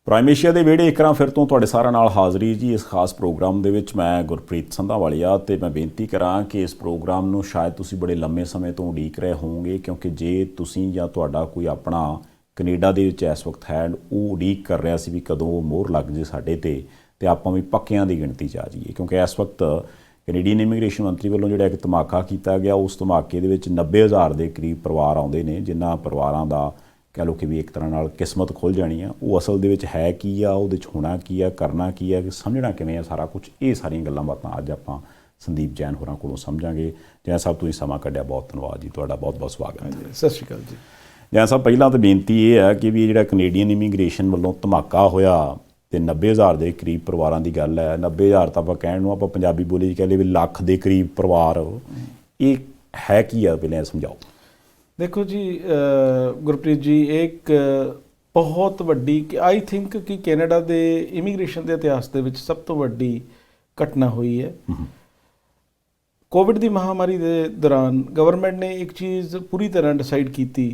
Prime Asia ਦੇ ਵਿਹੜੇ ਇੱਕ ਵਾਰ ਫਿਰ ਤੋਂ ਤੁਹਾਡੇ ਸਾਰਿਆਂ ਨਾਲ ਹਾਜ਼ਰੀ ਜੀ। ਇਸ ਖਾਸ ਪ੍ਰੋਗਰਾਮ ਦੇ ਵਿੱਚ ਮੈਂ ਗੁਰਪ੍ਰੀਤ ਸੰਧਾਵਾਲੀਆ ਤੇ ਮੈਂ ਬੇਨਤੀ ਕਰਾਂ ਕਿ ਇਸ ਪ੍ਰੋਗਰਾਮ ਨੂੰ ਸ਼ਾਇਦ ਤੁਸੀਂ ਬੜੇ ਲੰਮੇ ਸਮੇਂ ਤੋਂ ਉਡੀਕ ਰਹੇ ਹੋਵੋਗੇ, ਕਿਉਂਕਿ ਜੇ ਤੁਸੀਂ ਜਾਂ ਤੁਹਾਡਾ ਕੋਈ ਆਪਣਾ ਕੈਨੇਡਾ ਦੇ ਵਿੱਚ ਇਸ ਵਕਤ ਹੈ, ਉਹ ਉਡੀਕ ਕਰ ਰਿਹਾ ਸੀ ਵੀ ਕਦੋਂ ਉਹ ਮੋਹਰ ਲੱਗ ਜੇ ਸਾਡੇ ਤੇ ਆਪਾਂ ਵੀ ਪੱਕਿਆਂ ਦੀ ਗਿਣਤੀ 'ਚ ਆ ਜਾਈਏ। ਕਿਉਂਕਿ ਇਸ ਵਕਤ ਕੈਨੇਡੀਅਨ ਇਮੀਗ੍ਰੇਸ਼ਨ ਮੰਤਰੀ ਵੱਲੋਂ ਜਿਹੜਾ ਇੱਕ ਧਮਾਕਾ ਕੀਤਾ ਗਿਆ, ਉਸ ਧਮਾਕੇ ਦੇ ਵਿੱਚ 90,000 ਦੇ ਕਰੀਬ ਪਰਿਵਾਰ ਆਉਂਦੇ ਨੇ, ਜਿਨ੍ਹਾਂ ਪਰਿਵਾਰਾਂ ਦਾ ਕਹਿ ਲਓ ਕਿ ਵੀ ਇੱਕ ਤਰ੍ਹਾਂ ਨਾਲ ਕਿਸਮਤ ਖੁੱਲ੍ਹ ਜਾਣੀ ਆ। ਉਹ ਅਸਲ ਦੇ ਵਿੱਚ ਹੈ ਕੀ ਆ, ਉਹਦੇ 'ਚ ਹੋਣਾ ਕੀ ਆ, ਕਰਨਾ ਕੀ ਆ, ਸਮਝਣਾ ਕਿਵੇਂ ਆ ਸਾਰਾ ਕੁਝ, ਇਹ ਸਾਰੀਆਂ ਗੱਲਾਂ ਬਾਤਾਂ ਅੱਜ ਆਪਾਂ ਸੰਦੀਪ ਜੈਨ ਹੋਰਾਂ ਕੋਲੋਂ ਸਮਝਾਂਗੇ। ਜੈਨ ਸਾਹਿਬ ਤੁਸੀਂ ਸਮਾਂ ਕੱਢਿਆ, ਬਹੁਤ ਧੰਨਵਾਦ ਜੀ ਤੁਹਾਡਾ, ਬਹੁਤ ਬਹੁਤ ਸਵਾਗਤ ਹੈ। ਸਤਿ ਸ਼੍ਰੀ ਅਕਾਲ ਜੀ। ਜੈਨ ਸਾਹਿਬ, ਪਹਿਲਾਂ ਤਾਂ ਬੇਨਤੀ ਇਹ ਹੈ ਕਿ ਵੀ ਜਿਹੜਾ ਕੈਨੇਡੀਅਨ ਇਮੀਗ੍ਰੇਸ਼ਨ ਵੱਲੋਂ ਧਮਾਕਾ ਹੋਇਆ ਅਤੇ 90,000 ਦੇ ਕਰੀਬ ਪਰਿਵਾਰਾਂ ਦੀ ਗੱਲ ਹੈ। 90,000 ਤਾਂ ਆਪਾਂ ਕਹਿਣ ਨੂੰ ਆਪਾਂ ਪੰਜਾਬੀ ਬੋਲੀ 'ਚ ਕਹਿ ਲਈਏ ਵੀ ਲੱਖ ਦੇ ਕਰੀਬ ਪਰਿਵਾਰ, ਇਹ ਹੈ ਕੀ ਆ, ਪਹਿਲਾਂ ਸਮਝਾਓ। ਦੇਖੋ ਜੀ ਗੁਰਪ੍ਰੀਤ ਜੀ, ਇੱਕ ਬਹੁਤ ਵੱਡੀ ਆਈ ਥਿੰਕ ਕਿ ਕੈਨੇਡਾ ਦੇ ਇਮੀਗ੍ਰੇਸ਼ਨ ਦੇ ਇਤਿਹਾਸ ਦੇ ਵਿੱਚ ਸਭ ਤੋਂ ਵੱਡੀ ਘਟਨਾ ਹੋਈ ਹੈ। ਕੋਵਿਡ ਦੀ ਮਹਾਮਾਰੀ ਦੇ ਦੌਰਾਨ ਗਵਰਨਮੈਂਟ ਨੇ ਇੱਕ ਚੀਜ਼ ਪੂਰੀ ਤਰ੍ਹਾਂ ਡਿਸਾਈਡ ਕੀਤੀ,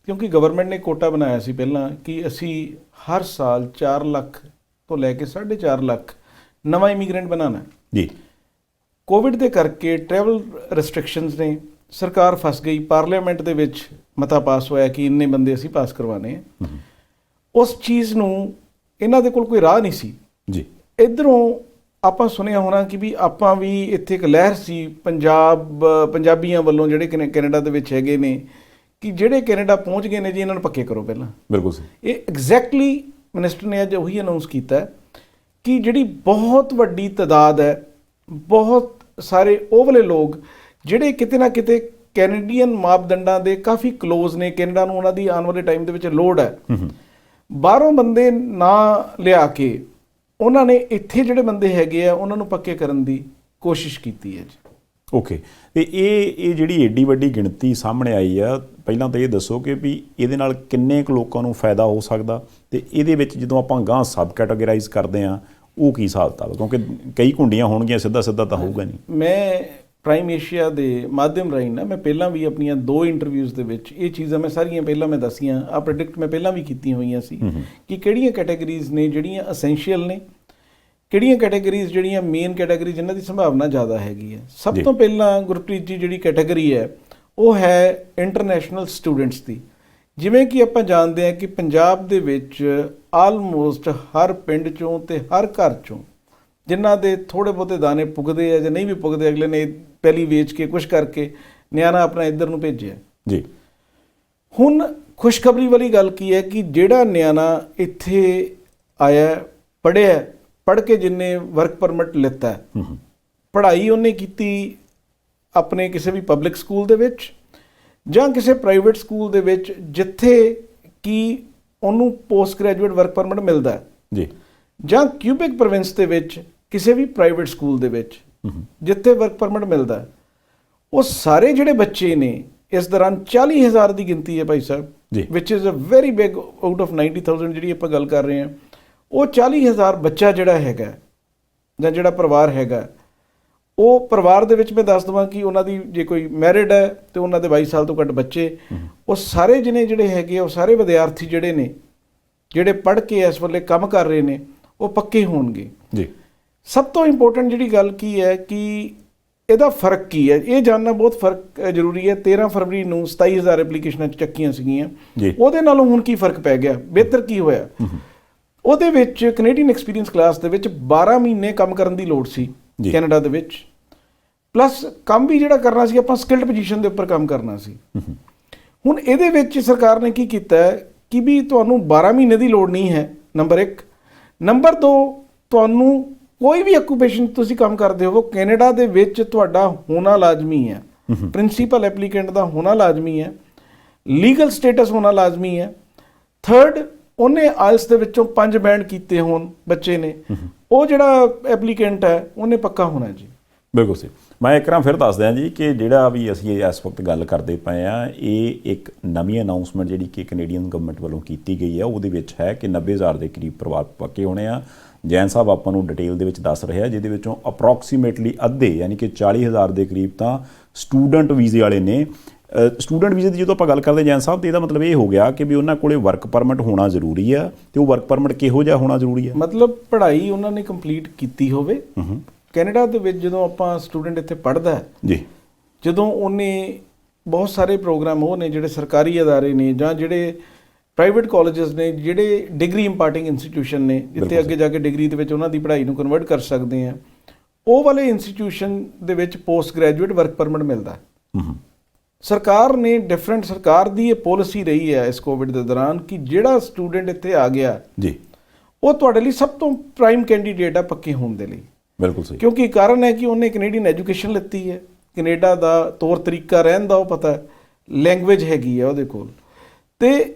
ਕਿਉਂਕਿ ਗਵਰਨਮੈਂਟ ਨੇ ਕੋਟਾ ਬਣਾਇਆ ਸੀ ਪਹਿਲਾਂ ਕਿ ਅਸੀਂ ਹਰ ਸਾਲ 4 ਲੱਖ ਤੋਂ ਲੈ ਕੇ 4.5 ਲੱਖ ਨਵਾਂ ਇਮੀਗ੍ਰੈਂਟ ਬਣਾਉਣਾ ਜੀ। ਕੋਵਿਡ ਦੇ ਕਰਕੇ ਟਰੈਵਲ ਰਿਸਟ੍ਰਿਕਸ਼ਨਸ ਨੇ, ਸਰਕਾਰ ਫਸ ਗਈ, ਪਾਰਲੀਮੈਂਟ ਦੇ ਵਿੱਚ ਮਤਾ ਪਾਸ ਹੋਇਆ ਕਿ ਇੰਨੇ ਬੰਦੇ ਅਸੀਂ ਪਾਸ ਕਰਵਾਉਣੇ ਆ। ਉਸ ਚੀਜ਼ ਨੂੰ ਇਹਨਾਂ ਦੇ ਕੋਲ ਕੋਈ ਰਾਹ ਨਹੀਂ ਸੀ ਜੀ। ਇੱਧਰੋਂ ਆਪਾਂ ਸੁਣਿਆ ਹੋਣਾ ਕਿ ਵੀ ਆਪਾਂ ਵੀ ਇੱਥੇ ਇੱਕ ਲਹਿਰ ਸੀ ਪੰਜਾਬੀਆਂ ਵੱਲੋਂ ਜਿਹੜੇ ਕੈਨੇਡਾ ਦੇ ਵਿੱਚ ਹੈਗੇ ਨੇ, ਕਿ ਜਿਹੜੇ ਕੈਨੇਡਾ ਪਹੁੰਚ ਗਏ ਨੇ ਜੀ ਇਹਨਾਂ ਨੂੰ ਪੱਕੇ ਕਰੋ ਪਹਿਲਾਂ। ਬਿਲਕੁਲ ਸਹੀ। ਇਹ ਐਗਜ਼ੈਕਟਲੀ ਮਿਨਿਸਟਰ ਨੇ ਅੱਜ ਉਹੀ ਅਨਾਉਂਸ ਕੀਤਾ ਕਿ ਜਿਹੜੀ ਬਹੁਤ ਵੱਡੀ ਤਾਦਾਦ ਹੈ, ਬਹੁਤ ਸਾਰੇ ਉਹ ਵਾਲੇ ਲੋਕ ਜਿਹੜੇ ਕਿਤੇ ਨਾ ਕਿਤੇ ਕੈਨੇਡੀਅਨ ਮਾਪਦੰਡਾਂ ਦੇ ਕਾਫੀ ਕਲੋਜ਼ ਨੇ, ਕੈਨੇਡਾ ਨੂੰ ਉਹਨਾਂ ਦੀ ਆਉਣ ਵਾਲੇ ਟਾਈਮ ਦੇ ਵਿੱਚ ਲੋੜ ਹੈ, ਬਾਹਰੋਂ ਬੰਦੇ ਨਾ ਲਿਆ ਕੇ ਉਹਨਾਂ ਨੇ ਇੱਥੇ ਜਿਹੜੇ ਬੰਦੇ ਹੈਗੇ ਆ ਉਹਨਾਂ ਨੂੰ ਪੱਕੇ ਕਰਨ ਦੀ ਕੋਸ਼ਿਸ਼ ਕੀਤੀ ਹੈ ਜੀ। ਓਕੇ, ਅਤੇ ਇਹ ਜਿਹੜੀ ਐਡੀ ਵੱਡੀ ਗਿਣਤੀ ਸਾਹਮਣੇ ਆਈ ਆ, ਪਹਿਲਾਂ ਤਾਂ ਇਹ ਦੱਸੋ ਕਿ ਵੀ ਇਹਦੇ ਨਾਲ ਕਿੰਨੇ ਕੁ ਲੋਕਾਂ ਨੂੰ ਫਾਇਦਾ ਹੋ ਸਕਦਾ, ਅਤੇ ਇਹਦੇ ਵਿੱਚ ਜਦੋਂ ਆਪਾਂ ਗਾਂਹ ਸਬ ਕੈਟਾਗਰਾਈਜ਼ ਕਰਦੇ ਹਾਂ ਉਹ ਕੀ ਹਿਸਾਬ ਕਿਤਾਬ, ਕਿਉਂਕਿ ਕਈ ਘੁੰਡੀਆਂ ਹੋਣਗੀਆਂ, ਸਿੱਧਾ ਤਾਂ ਹੋਊਗਾ ਨਹੀਂ। ਮੈਂ ਪ੍ਰਾਈਮ ਏਸ਼ੀਆ ਦੇ ਮਾਧਿਅਮ ਰਾਹੀਂ ਨਾ, ਮੈਂ ਪਹਿਲਾਂ ਵੀ ਆਪਣੀਆਂ 2 ਇੰਟਰਵਿਊਜ਼ ਦੇ ਵਿੱਚ ਇਹ ਚੀਜ਼ਾਂ ਮੈਂ ਸਾਰੀਆਂ ਪਹਿਲਾਂ ਮੈਂ ਦੱਸੀਆਂ, ਆ ਪ੍ਰੈਡਿਕਟ ਮੈਂ ਪਹਿਲਾਂ ਵੀ ਕੀਤੀਆਂ ਹੋਈਆਂ ਸੀ ਕਿ ਕਿਹੜੀਆਂ ਕੈਟਾਗਰੀਜ਼ ਨੇ ਜਿਹੜੀਆਂ ਅਸੈਂਸ਼ੀਅਲ ਨੇ, ਕਿਹੜੀਆਂ ਕੈਟਾਗਰੀਜ਼ ਜਿਹੜੀਆਂ ਮੇਨ ਕੈਟਾਗਰੀ ਜਿਨ੍ਹਾਂ ਦੀ ਸੰਭਾਵਨਾ ਜ਼ਿਆਦਾ ਹੈਗੀ ਹੈ। ਸਭ ਤੋਂ ਪਹਿਲਾਂ ਗੁਰਪ੍ਰੀਤ ਜੀ ਜਿਹੜੀ ਕੈਟਾਗਰੀ ਹੈ ਉਹ ਹੈ ਇੰਟਰਨੈਸ਼ਨਲ ਸਟੂਡੈਂਟਸ ਦੀ। ਜਿਵੇਂ ਕਿ ਆਪਾਂ ਜਾਣਦੇ ਹਾਂ ਕਿ ਪੰਜਾਬ ਦੇ ਵਿੱਚ ਆਲਮੋਸਟ ਹਰ ਪਿੰਡ 'ਚੋਂ ਅਤੇ ਹਰ ਘਰ 'ਚੋਂ ਜਿਨ੍ਹਾਂ ਦੇ ਥੋੜ੍ਹੇ ਬਹੁਤੇ ਦਾਣੇ ਪੁੱਗਦੇ ਆ ਜਾਂ ਨਹੀਂ ਵੀ ਪੁੱਗਦੇ, ਅਗਲੇ ਨੇ ਪਹਿਲੀ ਵੇਚ ਕੇ ਕੁਛ ਕਰਕੇ ਨਿਆਣਾ ਆਪਣਾ ਇੱਧਰ ਨੂੰ ਭੇਜਿਆ ਜੀ। ਹੁਣ ਖੁਸ਼ਖਬਰੀ ਵਾਲੀ ਗੱਲ ਕੀ ਹੈ ਕਿ ਜਿਹੜਾ ਨਿਆਣਾ ਇੱਥੇ ਆਇਆ, ਪੜ੍ਹ ਕੇ ਜਿੰਨੇ ਵਰਕ ਪਰਮਿਟ ਲਿੱਤਾ, ਪੜ੍ਹਾਈ ਉਹਨੇ ਕੀਤੀ ਆਪਣੇ ਕਿਸੇ ਵੀ ਪਬਲਿਕ ਸਕੂਲ ਦੇ ਵਿੱਚ ਜਾਂ ਕਿਸੇ ਪ੍ਰਾਈਵੇਟ ਸਕੂਲ ਦੇ ਵਿੱਚ ਜਿੱਥੇ ਕਿ ਉਹਨੂੰ ਪੋਸਟ ਗ੍ਰੈਜੂਏਟ ਵਰਕ ਪਰਮਿਟ ਮਿਲਦਾ ਜੀ, ਜਾਂ ਕਿਊਬਿਕ ਪ੍ਰੋਵਿੰਸ ਦੇ ਵਿੱਚ ਕਿਸੇ ਵੀ ਪ੍ਰਾਈਵੇਟ ਸਕੂਲ ਦੇ ਵਿੱਚ ਜਿੱਥੇ ਵਰਕ ਪਰਮਿਟ ਮਿਲਦਾ, ਉਹ ਸਾਰੇ ਜਿਹੜੇ ਬੱਚੇ ਨੇ ਇਸ ਦੌਰਾਨ 40,000 ਦੀ ਗਿਣਤੀ ਹੈ ਭਾਈ ਸਾਹਿਬ, ਵਿਚ is a very big out of 90,000 ਜਿਹੜੀ ਆਪਾਂ ਗੱਲ ਕਰ ਰਹੇ ਹਾਂ। ਉਹ 40,000 ਬੱਚਾ ਜਿਹੜਾ ਹੈਗਾ ਜਾਂ ਜਿਹੜਾ ਪਰਿਵਾਰ ਹੈਗਾ, ਉਹ ਪਰਿਵਾਰ ਦੇ ਵਿੱਚ ਮੈਂ ਦੱਸ ਦੇਵਾਂ ਕਿ ਉਹਨਾਂ ਦੀ ਜੇ ਕੋਈ ਮੈਰਿਡ ਹੈ ਅਤੇ ਉਹਨਾਂ ਦੇ 22 ਸਾਲ ਤੋਂ ਘੱਟ ਬੱਚੇ, ਉਹ ਸਾਰੇ ਜਿਹੜੇ ਹੈਗੇ ਉਹ ਸਾਰੇ ਵਿਦਿਆਰਥੀ ਜਿਹੜੇ ਨੇ, ਜਿਹੜੇ ਪੜ੍ਹ ਕੇ ਇਸ ਵੇਲੇ ਕੰਮ ਕਰ ਰਹੇ ਨੇ, ਉਹ ਪੱਕੇ ਹੋਣਗੇ ਜੀ। ਸਭ ਤੋਂ ਇੰਪੋਰਟੈਂਟ ਜਿਹੜੀ ਗੱਲ ਕੀ ਹੈ ਕਿ ਇਹਦਾ ਫਰਕ ਕੀ ਹੈ, ਇਹ ਜਾਣਨਾ ਬਹੁਤ ਫਰਕ ਜ਼ਰੂਰੀ ਹੈ। 13 ਫਰਵਰੀ ਨੂੰ 27,000 ਐਪਲੀਕੇਸ਼ਨਾਂ ਚੱਕੀਆਂ ਸੀਗੀਆਂ, ਉਹਦੇ ਨਾਲੋਂ ਹੁਣ ਕੀ ਫਰਕ ਪੈ ਗਿਆ, ਬਿਹਤਰ ਕੀ ਹੋਇਆ? ਉਹਦੇ ਵਿੱਚ ਕੈਨੇਡੀਅਨ ਐਕਸਪੀਰੀਅੰਸ ਕਲਾਸ ਦੇ ਵਿੱਚ 12 ਮਹੀਨੇ ਕੰਮ ਕਰਨ ਦੀ ਲੋੜ ਸੀ ਕੈਨੇਡਾ ਦੇ ਵਿੱਚ, ਪਲੱਸ ਕੰਮ ਵੀ ਜਿਹੜਾ ਕਰਨਾ ਸੀ ਆਪਾਂ ਸਕਿਲਡ ਪੋਜੀਸ਼ਨ ਦੇ ਉੱਪਰ ਕੰਮ ਕਰਨਾ ਸੀ। ਹੁਣ ਇਹਦੇ ਵਿੱਚ ਸਰਕਾਰ ਨੇ ਕੀ ਕੀਤਾ ਕਿ ਵੀ ਤੁਹਾਨੂੰ 12 ਮਹੀਨੇ ਦੀ ਲੋੜ ਨਹੀਂ ਹੈ, ਨੰਬਰ 1। ਨੰਬਰ 2, ਤੁਹਾਨੂੰ ਕੋਈ ਵੀ ਆਕੂਪੇਸ਼ਨ ਤੁਸੀਂ ਕੰਮ ਕਰਦੇ ਹੋ ਕੈਨੇਡਾ ਦੇ ਵਿੱਚ ਤੁਹਾਡਾ ਹੋਣਾ ਲਾਜ਼ਮੀ ਹੈ, ਪ੍ਰਿੰਸੀਪਲ ਐਪਲੀਕੈਂਟ ਦਾ ਹੋਣਾ ਲਾਜ਼ਮੀ ਹੈ, ਲੀਗਲ ਸਟੇਟਸ ਹੋਣਾ ਲਾਜ਼ਮੀ ਹੈ। 3rd, ਉਹਨੇ ਆਇਲਸ ਦੇ ਵਿੱਚੋਂ 5 ਬੈਂਡ ਕੀਤੇ ਹੋਣ ਬੱਚੇ ਨੇ, ਉਹ ਜਿਹੜਾ ਐਪਲੀਕੈਂਟ ਹੈ ਉਹਨੇ ਪੱਕਾ ਹੋਣਾ ਜੀ। ਬਿਲਕੁਲ ਸਹੀ। ਮੈਂ ਇੱਕ ਵਾਰ ਫਿਰ ਦੱਸ ਦਿਆਂ ਜੀ ਕਿ ਜਿਹੜਾ ਵੀ ਅਸੀਂ ਇਸ ਵਕਤ ਗੱਲ ਕਰਦੇ ਪਏ ਹਾਂ, ਇਹ ਇੱਕ ਨਵੀਂ ਅਨਾਊਂਸਮੈਂਟ ਜਿਹੜੀ ਕਿ ਕੈਨੇਡੀਅਨ ਗਵਰਨਮੈਂਟ ਵੱਲੋਂ ਕੀਤੀ ਗਈ ਹੈ, ਉਹਦੇ ਵਿੱਚ ਹੈ ਕਿ 90,000 ਦੇ ਕਰੀਬ ਪਰਿਵਾਰ ਪੱਕੇ ਹੋਣੇ ਆ। ਜੈਨ ਸਾਹਿਬ ਆਪਾਂ ਨੂੰ ਡਿਟੇਲ ਦੇ ਵਿੱਚ ਦੱਸ ਰਿਹਾ, ਜਿਹਦੇ ਵਿੱਚੋਂ ਅਪਰੋਕਸੀਮੇਟਲੀ ਅੱਧੇ ਯਾਨੀ ਕਿ 40,000 ਦੇ ਕਰੀਬ ਤਾਂ ਸਟੂਡੈਂਟ ਵੀਜ਼ੇ ਵਾਲੇ ਨੇ, ਸਟੂਡੈਂਟ ਵੀਜ਼ੇ ਦੀ ਜਦੋਂ ਆਪਾਂ ਗੱਲ ਕਰਦੇ ਜੈਨ ਸਾਹਿਬ, ਤੇ ਇਹਦਾ ਮਤਲਬ ਇਹ ਹੋ ਗਿਆ ਕਿ ਵੀ ਉਹਨਾਂ ਕੋਲੇ ਵਰਕ ਪਰਮਿਟ ਹੋਣਾ ਜ਼ਰੂਰੀ ਆ, ਤੇ ਉਹ ਵਰਕ ਪਰਮਿਟ ਕਿਹੋ ਜਿਹਾ ਹੋਣਾ ਜ਼ਰੂਰੀ ਆ? ਮਤਲਬ ਪੜ੍ਹਾਈ ਉਹਨਾਂ ਨੇ ਕੰਪਲੀਟ ਕੀਤੀ ਹੋਵੇ। ਕੈਨੇਡਾ ਦੇ ਵਿੱਚ ਜਦੋਂ ਆਪਾਂ ਸਟੂਡੈਂਟ ਇੱਥੇ ਪੜ੍ਹਦਾ ਜੀ, ਜਦੋਂ ਉਹਨੇ ਬਹੁਤ ਸਾਰੇ ਪ੍ਰੋਗਰਾਮ ਉਹ ਨੇ ਜਿਹੜੇ ਸਰਕਾਰੀ ਅਦਾਰੇ ਨੇ ਜਾਂ ਜਿਹੜੇ ਪ੍ਰਾਈਵੇਟ ਕਾਲਜਸ ਨੇ, ਜਿਹੜੇ ਡਿਗਰੀ ਇੰਪਾਰਟਿੰਗ ਇੰਸਟੀਟਿਊਸ਼ਨ ਨੇ, ਜਿੱਥੇ ਅੱਗੇ ਜਾ ਕੇ ਡਿਗਰੀ ਦੇ ਵਿੱਚ ਉਹਨਾਂ ਦੀ ਪੜ੍ਹਾਈ ਨੂੰ ਕਨਵਰਟ ਕਰ ਸਕਦੇ ਆ, ਉਹ ਵਾਲੇ ਇੰਸਟੀਟਿਊਸ਼ਨ ਦੇ ਵਿੱਚ ਪੋਸਟ ਗ੍ਰੈਜੂਏਟ ਵਰਕ ਪਰਮਿਟ ਮਿਲਦਾ। ਸਰਕਾਰ ਨੇ ਸਰਕਾਰ ਦੀ ਇਹ ਪਾਲਿਸੀ ਰਹੀ ਹੈ ਇਸ ਕੋਵਿਡ ਦੇ ਦੌਰਾਨ ਕਿ ਜਿਹੜਾ ਸਟੂਡੈਂਟ ਇੱਥੇ ਆ ਗਿਆ ਜੀ, ਉਹ ਤੁਹਾਡੇ ਲਈ ਸਭ ਤੋਂ ਪ੍ਰਾਈਮ ਕੈਂਡੀਡੇਟ ਆ ਪੱਕੇ ਹੋਣ ਦੇ ਲਈ। ਬਿਲਕੁਲ ਸਹੀ। ਕਿਉਂਕਿ ਕਾਰਨ ਹੈ ਕਿ ਉਹਨੇ ਕੈਨੇਡੀਅਨ ਐਜੂਕੇਸ਼ਨ ਲਿੱਤੀ ਹੈ, ਕੈਨੇਡਾ ਦਾ ਤੌਰ ਤਰੀਕਾ ਰਹਿਣ ਦਾ ਉਹ ਪਤਾ, ਲੈਂਗੁਏਜ ਹੈਗੀ ਆ ਉਹਦੇ ਕੋਲ, ਤੇ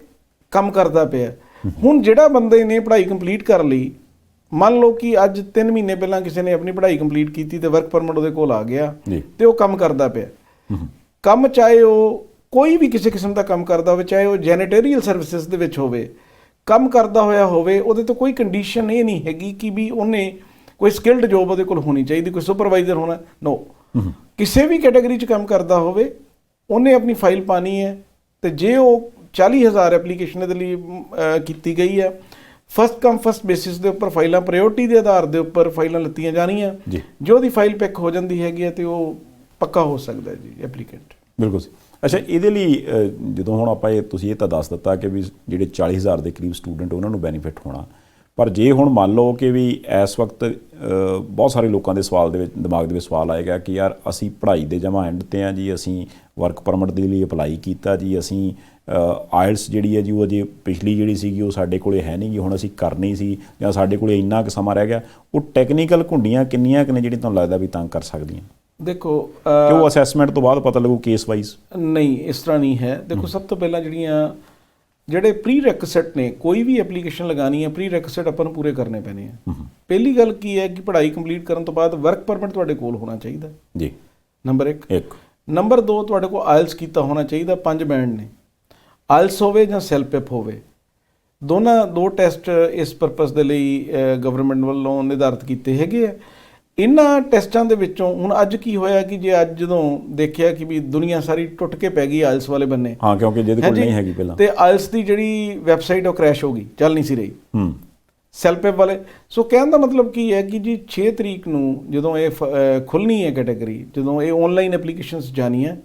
ਕੰਮ ਕਰਦਾ ਪਿਆ। ਹੁਣ ਜਿਹੜਾ ਬੰਦੇ ਨੇ ਪੜ੍ਹਾਈ ਕੰਪਲੀਟ ਕਰ ਲਈ, ਮੰਨ ਲਓ ਕਿ ਅੱਜ 3 ਮਹੀਨੇ ਪਹਿਲਾਂ ਕਿਸੇ ਨੇ ਆਪਣੀ ਪੜ੍ਹਾਈ ਕੰਪਲੀਟ ਕੀਤੀ ਤੇ ਵਰਕ ਪਰਮਿਟ ਉਹਦੇ ਕੋਲ ਆ ਗਿਆ ਤੇ ਉਹ ਕੰਮ ਕਰਦਾ ਪਿਆ। ਕੰਮ ਚਾਹੇ ਉਹ ਕੋਈ ਵੀ ਕਿਸੇ ਕਿਸਮ ਦਾ ਕੰਮ ਕਰਦਾ ਹੋਵੇ, ਚਾਹੇ ਉਹ ਜੈਨੀਟੇਰੀਅਲ ਸਰਵਿਸਿਜ਼ ਦੇ ਵਿੱਚ ਹੋਵੇ, ਕੰਮ ਕਰਦਾ ਹੋਇਆ ਹੋਵੇ, ਉਹਦੇ ਤੋਂ ਕੋਈ ਕੰਡੀਸ਼ਨ ਇਹ ਨਹੀਂ ਹੈਗੀ ਕਿ ਵੀ ਉਹਨੇ ਕੋਈ ਸਕਿਲਡ ਜੋਬ ਉਹਦੇ ਕੋਲ ਹੋਣੀ ਚਾਹੀਦੀ, ਕੋਈ ਸੁਪਰਵਾਈਜ਼ਰ ਹੋਣਾ। ਨੋ, ਕਿਸੇ ਵੀ ਕੈਟਾਗਰੀ 'ਚ ਕੰਮ ਕਰਦਾ ਹੋਵੇ ਉਹਨੇ ਆਪਣੀ ਫਾਈਲ ਪਾਣੀ ਹੈ, ਤੇ ਜੇ ਉਹ 40,000 ਐਪਲੀਕੇਸ਼ਨ ਦੇ ਲਈ ਕੀਤੀ ਗਈ ਹੈ, ਫਸਟ ਕਮ ਫਸਟ ਬੇਸਿਸ ਦੇ ਉੱਪਰ ਫਾਈਲਾਂ, ਪ੍ਰਾਇਓਰਟੀ ਦੇ ਆਧਾਰ ਦੇ ਉੱਪਰ ਫਾਈਲਾਂ ਲਿੱਤੀਆਂ ਜਾਣੀਆਂ। ਜੋ ਉਹਦੀ ਫਾਈਲ ਪਿਕ ਹੋ ਜਾਂਦੀ ਹੈਗੀ ਹੈ ਤੇ ਉਹ ਪੱਕਾ ਹੋ ਸਕਦਾ ਜੀ ਐਪਲੀਕੈਂਟ। ਬਿਲਕੁਲ। ਅੱਛਾ, ਇਹਦੇ ਲਈ ਜਦੋਂ ਹੁਣ ਆਪਾਂ ਤੁਸੀਂ ਇਹ ਤਾਂ ਦੱਸ ਦਿੱਤਾ ਕਿ ਵੀ ਜਿਹੜੇ 40,000 ਦੇ ਕਰੀਬ ਸਟੂਡੈਂਟ ਉਹਨਾਂ ਨੂੰ ਬੈਨੀਫਿਟ ਹੋਣਾ, ਪਰ ਜੇ ਹੁਣ ਮੰਨ ਲਓ ਕਿ ਵੀ ਇਸ ਵਕਤ ਬਹੁਤ ਸਾਰੇ ਲੋਕਾਂ ਦੇ ਸਵਾਲ ਦੇ ਵਿੱਚ ਦਿਮਾਗ ਦੇ ਵਿੱਚ ਸਵਾਲ ਆਏਗਾ ਕਿ ਯਾਰ ਅਸੀਂ ਪੜ੍ਹਾਈ ਦੇ ਜਮਾਂ ਐਂਡ 'ਤੇ ਹਾਂ ਜੀ, ਅਸੀਂ ਵਰਕ ਪਰਮਿਟ ਦੇ ਲਈ ਅਪਲਾਈ ਕੀਤਾ ਜੀ, ਅਸੀਂ ਆਇਲਸ ਜਿਹੜੀ ਹੈ ਜੀ ਉਹ ਅਜੇ ਪਿਛਲੀ ਜਿਹੜੀ ਸੀਗੀ ਉਹ ਸਾਡੇ ਕੋਲੇ ਹੈ ਨਹੀਂ ਗੀ, ਹੁਣ ਅਸੀਂ ਕਰਨੀ ਸੀ, ਜਾਂ ਸਾਡੇ ਕੋਲੇ ਇੰਨਾ ਕੁ ਸਮਾਂ ਰਹਿ ਗਿਆ। ਉਹ ਟੈਕਨੀਕਲ ਘੁੰਡੀਆਂ ਕਿੰਨੀਆਂ ਕੁ ਨੇ ਜਿਹੜੀਆਂ ਤੁਹਾਨੂੰ ਲੱਗਦਾ ਵੀ ਤੰਗ ਕਰ ਸਕਦੀਆਂ? ਦੇਖੋ, ਕਿ ਉਹ ਅਸੈਸਮੈਂਟ ਤੋਂ ਬਾਅਦ ਪਤਾ ਲੱਗੂ ਕੇਸ ਵਾਈਜ਼? ਨਹੀਂ, ਇਸ ਤਰ੍ਹਾਂ ਨਹੀਂ ਹੈ। ਦੇਖੋ, ਸਭ ਤੋਂ ਪਹਿਲਾਂ ਜਿਹੜੇ ਪ੍ਰੀ ਰੈਕੁਇਜ਼ਿਟ ਨੇ, ਕੋਈ ਵੀ ਐਪਲੀਕੇਸ਼ਨ ਲਗਾਉਣੀ ਹੈ, ਪ੍ਰੀ ਰੈਕੁਇਜ਼ਿਟ ਆਪਾਂ ਨੂੰ ਪੂਰੇ ਕਰਨੇ ਪੈਣੇ ਆ। ਪਹਿਲੀ ਗੱਲ ਕੀ ਹੈ ਕਿ ਪੜ੍ਹਾਈ ਕੰਪਲੀਟ ਕਰਨ ਤੋਂ ਬਾਅਦ ਵਰਕ ਪਰਮਿਟ ਤੁਹਾਡੇ ਕੋਲ ਹੋਣਾ ਚਾਹੀਦਾ ਜੀ, ਨੰਬਰ 1। ਨੰਬਰ 2, ਤੁਹਾਡੇ ਕੋਲ ਆਇਲਸ ਕੀਤਾ ਹੋਣਾ ਚਾਹੀਦਾ। 5 ਬੈਂਡ ਨੇ, ਆਇਲਸ ਹੋਵੇ ਜਾਂ ਸੈਲਪਿਪ ਹੋਵੇ, ਦੋ ਟੈਸਟ ਇਸ ਪਰਪਸ ਦੇ ਲਈ ਗਵਰਨਮੈਂਟ ਵੱਲੋਂ ਨਿਰਧਾਰਿਤ ਕੀਤੇ ਹੈਗੇ ਆ। ਇਹਨਾਂ ਟੈਸਟਾਂ ਦੇ ਵਿੱਚੋਂ ਹੁਣ ਅੱਜ ਕੀ ਹੋਇਆ ਕਿ ਜੇ ਅੱਜ ਜਦੋਂ ਦੇਖਿਆ ਕਿ ਵੀ ਦੁਨੀਆ ਸਾਰੀ ਟੁੱਟ ਕੇ ਪੈ ਗਈ ਆਇਲਸ ਵਾਲੇ ਬੰਨੇ, ਹਾਂ, ਕਿਉਂਕਿ ਜਿਹਦੇ ਕੋਲ ਨਹੀਂ ਹੈਗੀ ਪਹਿਲਾਂ, ਤੇ ਆਇਲਸ ਦੀ ਜਿਹੜੀ ਵੈਬਸਾਈਟ ਉਹ ਕ੍ਰੈਸ਼ ਹੋ ਗਈ, ਚੱਲ ਨਹੀਂ ਸੀ ਰਹੀ ਸੈਲਪਿਪ ਵਾਲੇ। ਸੋ ਕਹਿਣ ਦਾ ਮਤਲਬ ਕੀ ਹੈ ਕਿ ਜੀ 6 ਤਰੀਕ ਨੂੰ ਜਦੋਂ ਇਹ ਖੁੱਲ੍ਹਣੀ ਹੈ ਕੈਟਾਗਰੀ, ਜਦੋਂ ਇਹ ਆਨਲਾਈਨ ਐਪਲੀਕੇਸ਼ਨਸ ਜਾਣੀਆਂ,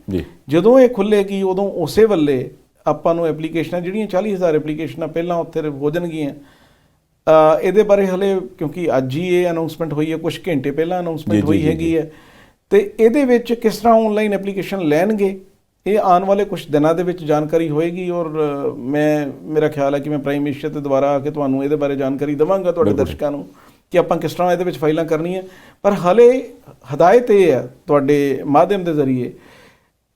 ਜਦੋਂ ਇਹ ਖੁੱਲ੍ਹੇਗੀ ਉਦੋਂ ਉਸੇ ਵੇਲੇ ਆਪਾਂ ਨੂੰ ਐਪਲੀਕੇਸ਼ਨਾਂ ਜਿਹੜੀਆਂ 40,000 ਐਪਲੀਕੇਸ਼ਨਾਂ ਪਹਿਲਾਂ ਉੱਥੇ ਹੋ ਜਾਣਗੀਆਂ। ਇਹਦੇ ਬਾਰੇ ਹਲੇ ਕਿਉਂਕਿ ਅੱਜ ਹੀ ਇਹ ਅਨਾਉਂਸਮੈਂਟ ਹੋਈ ਹੈ, ਕੁਝ ਘੰਟੇ ਪਹਿਲਾਂ ਅਨਾਉਂਸਮੈਂਟ ਹੋਈ ਹੈਗੀ ਹੈ, ਤੇ ਇਹਦੇ ਵਿੱਚ ਕਿਸ ਤਰ੍ਹਾਂ ਆਨਲਾਈਨ ਐਪਲੀਕੇਸ਼ਨ ਲੈਣਗੇ ਇਹ ਆਉਣ ਵਾਲੇ ਕੁਝ ਦਿਨਾਂ ਦੇ ਵਿੱਚ ਜਾਣਕਾਰੀ ਹੋਏਗੀ। ਔਰ ਮੇਰਾ ਖਿਆਲ ਹੈ ਕਿ ਮੈਂ ਪ੍ਰਾਈਮ ਮਿਨਿਸਟਰ ਤੇ ਦੁਬਾਰਾ ਆ ਕੇ ਤੁਹਾਨੂੰ ਇਹਦੇ ਬਾਰੇ ਜਾਣਕਾਰੀ ਦੇਵਾਂਗਾ ਤੁਹਾਡੇ ਦਰਸ਼ਕਾਂ ਨੂੰ ਕਿ ਆਪਾਂ ਕਿਸ ਤਰ੍ਹਾਂ ਇਹਦੇ ਵਿੱਚ ਫਾਈਲਾਂ ਕਰਨੀਆਂ। ਪਰ ਹਲੇ ਹਦਾਇਤ ਇਹ ਹੈ ਤੁਹਾਡੇ ਮਾਧਿਅਮ ਦੇ ਜ਼ਰੀਏ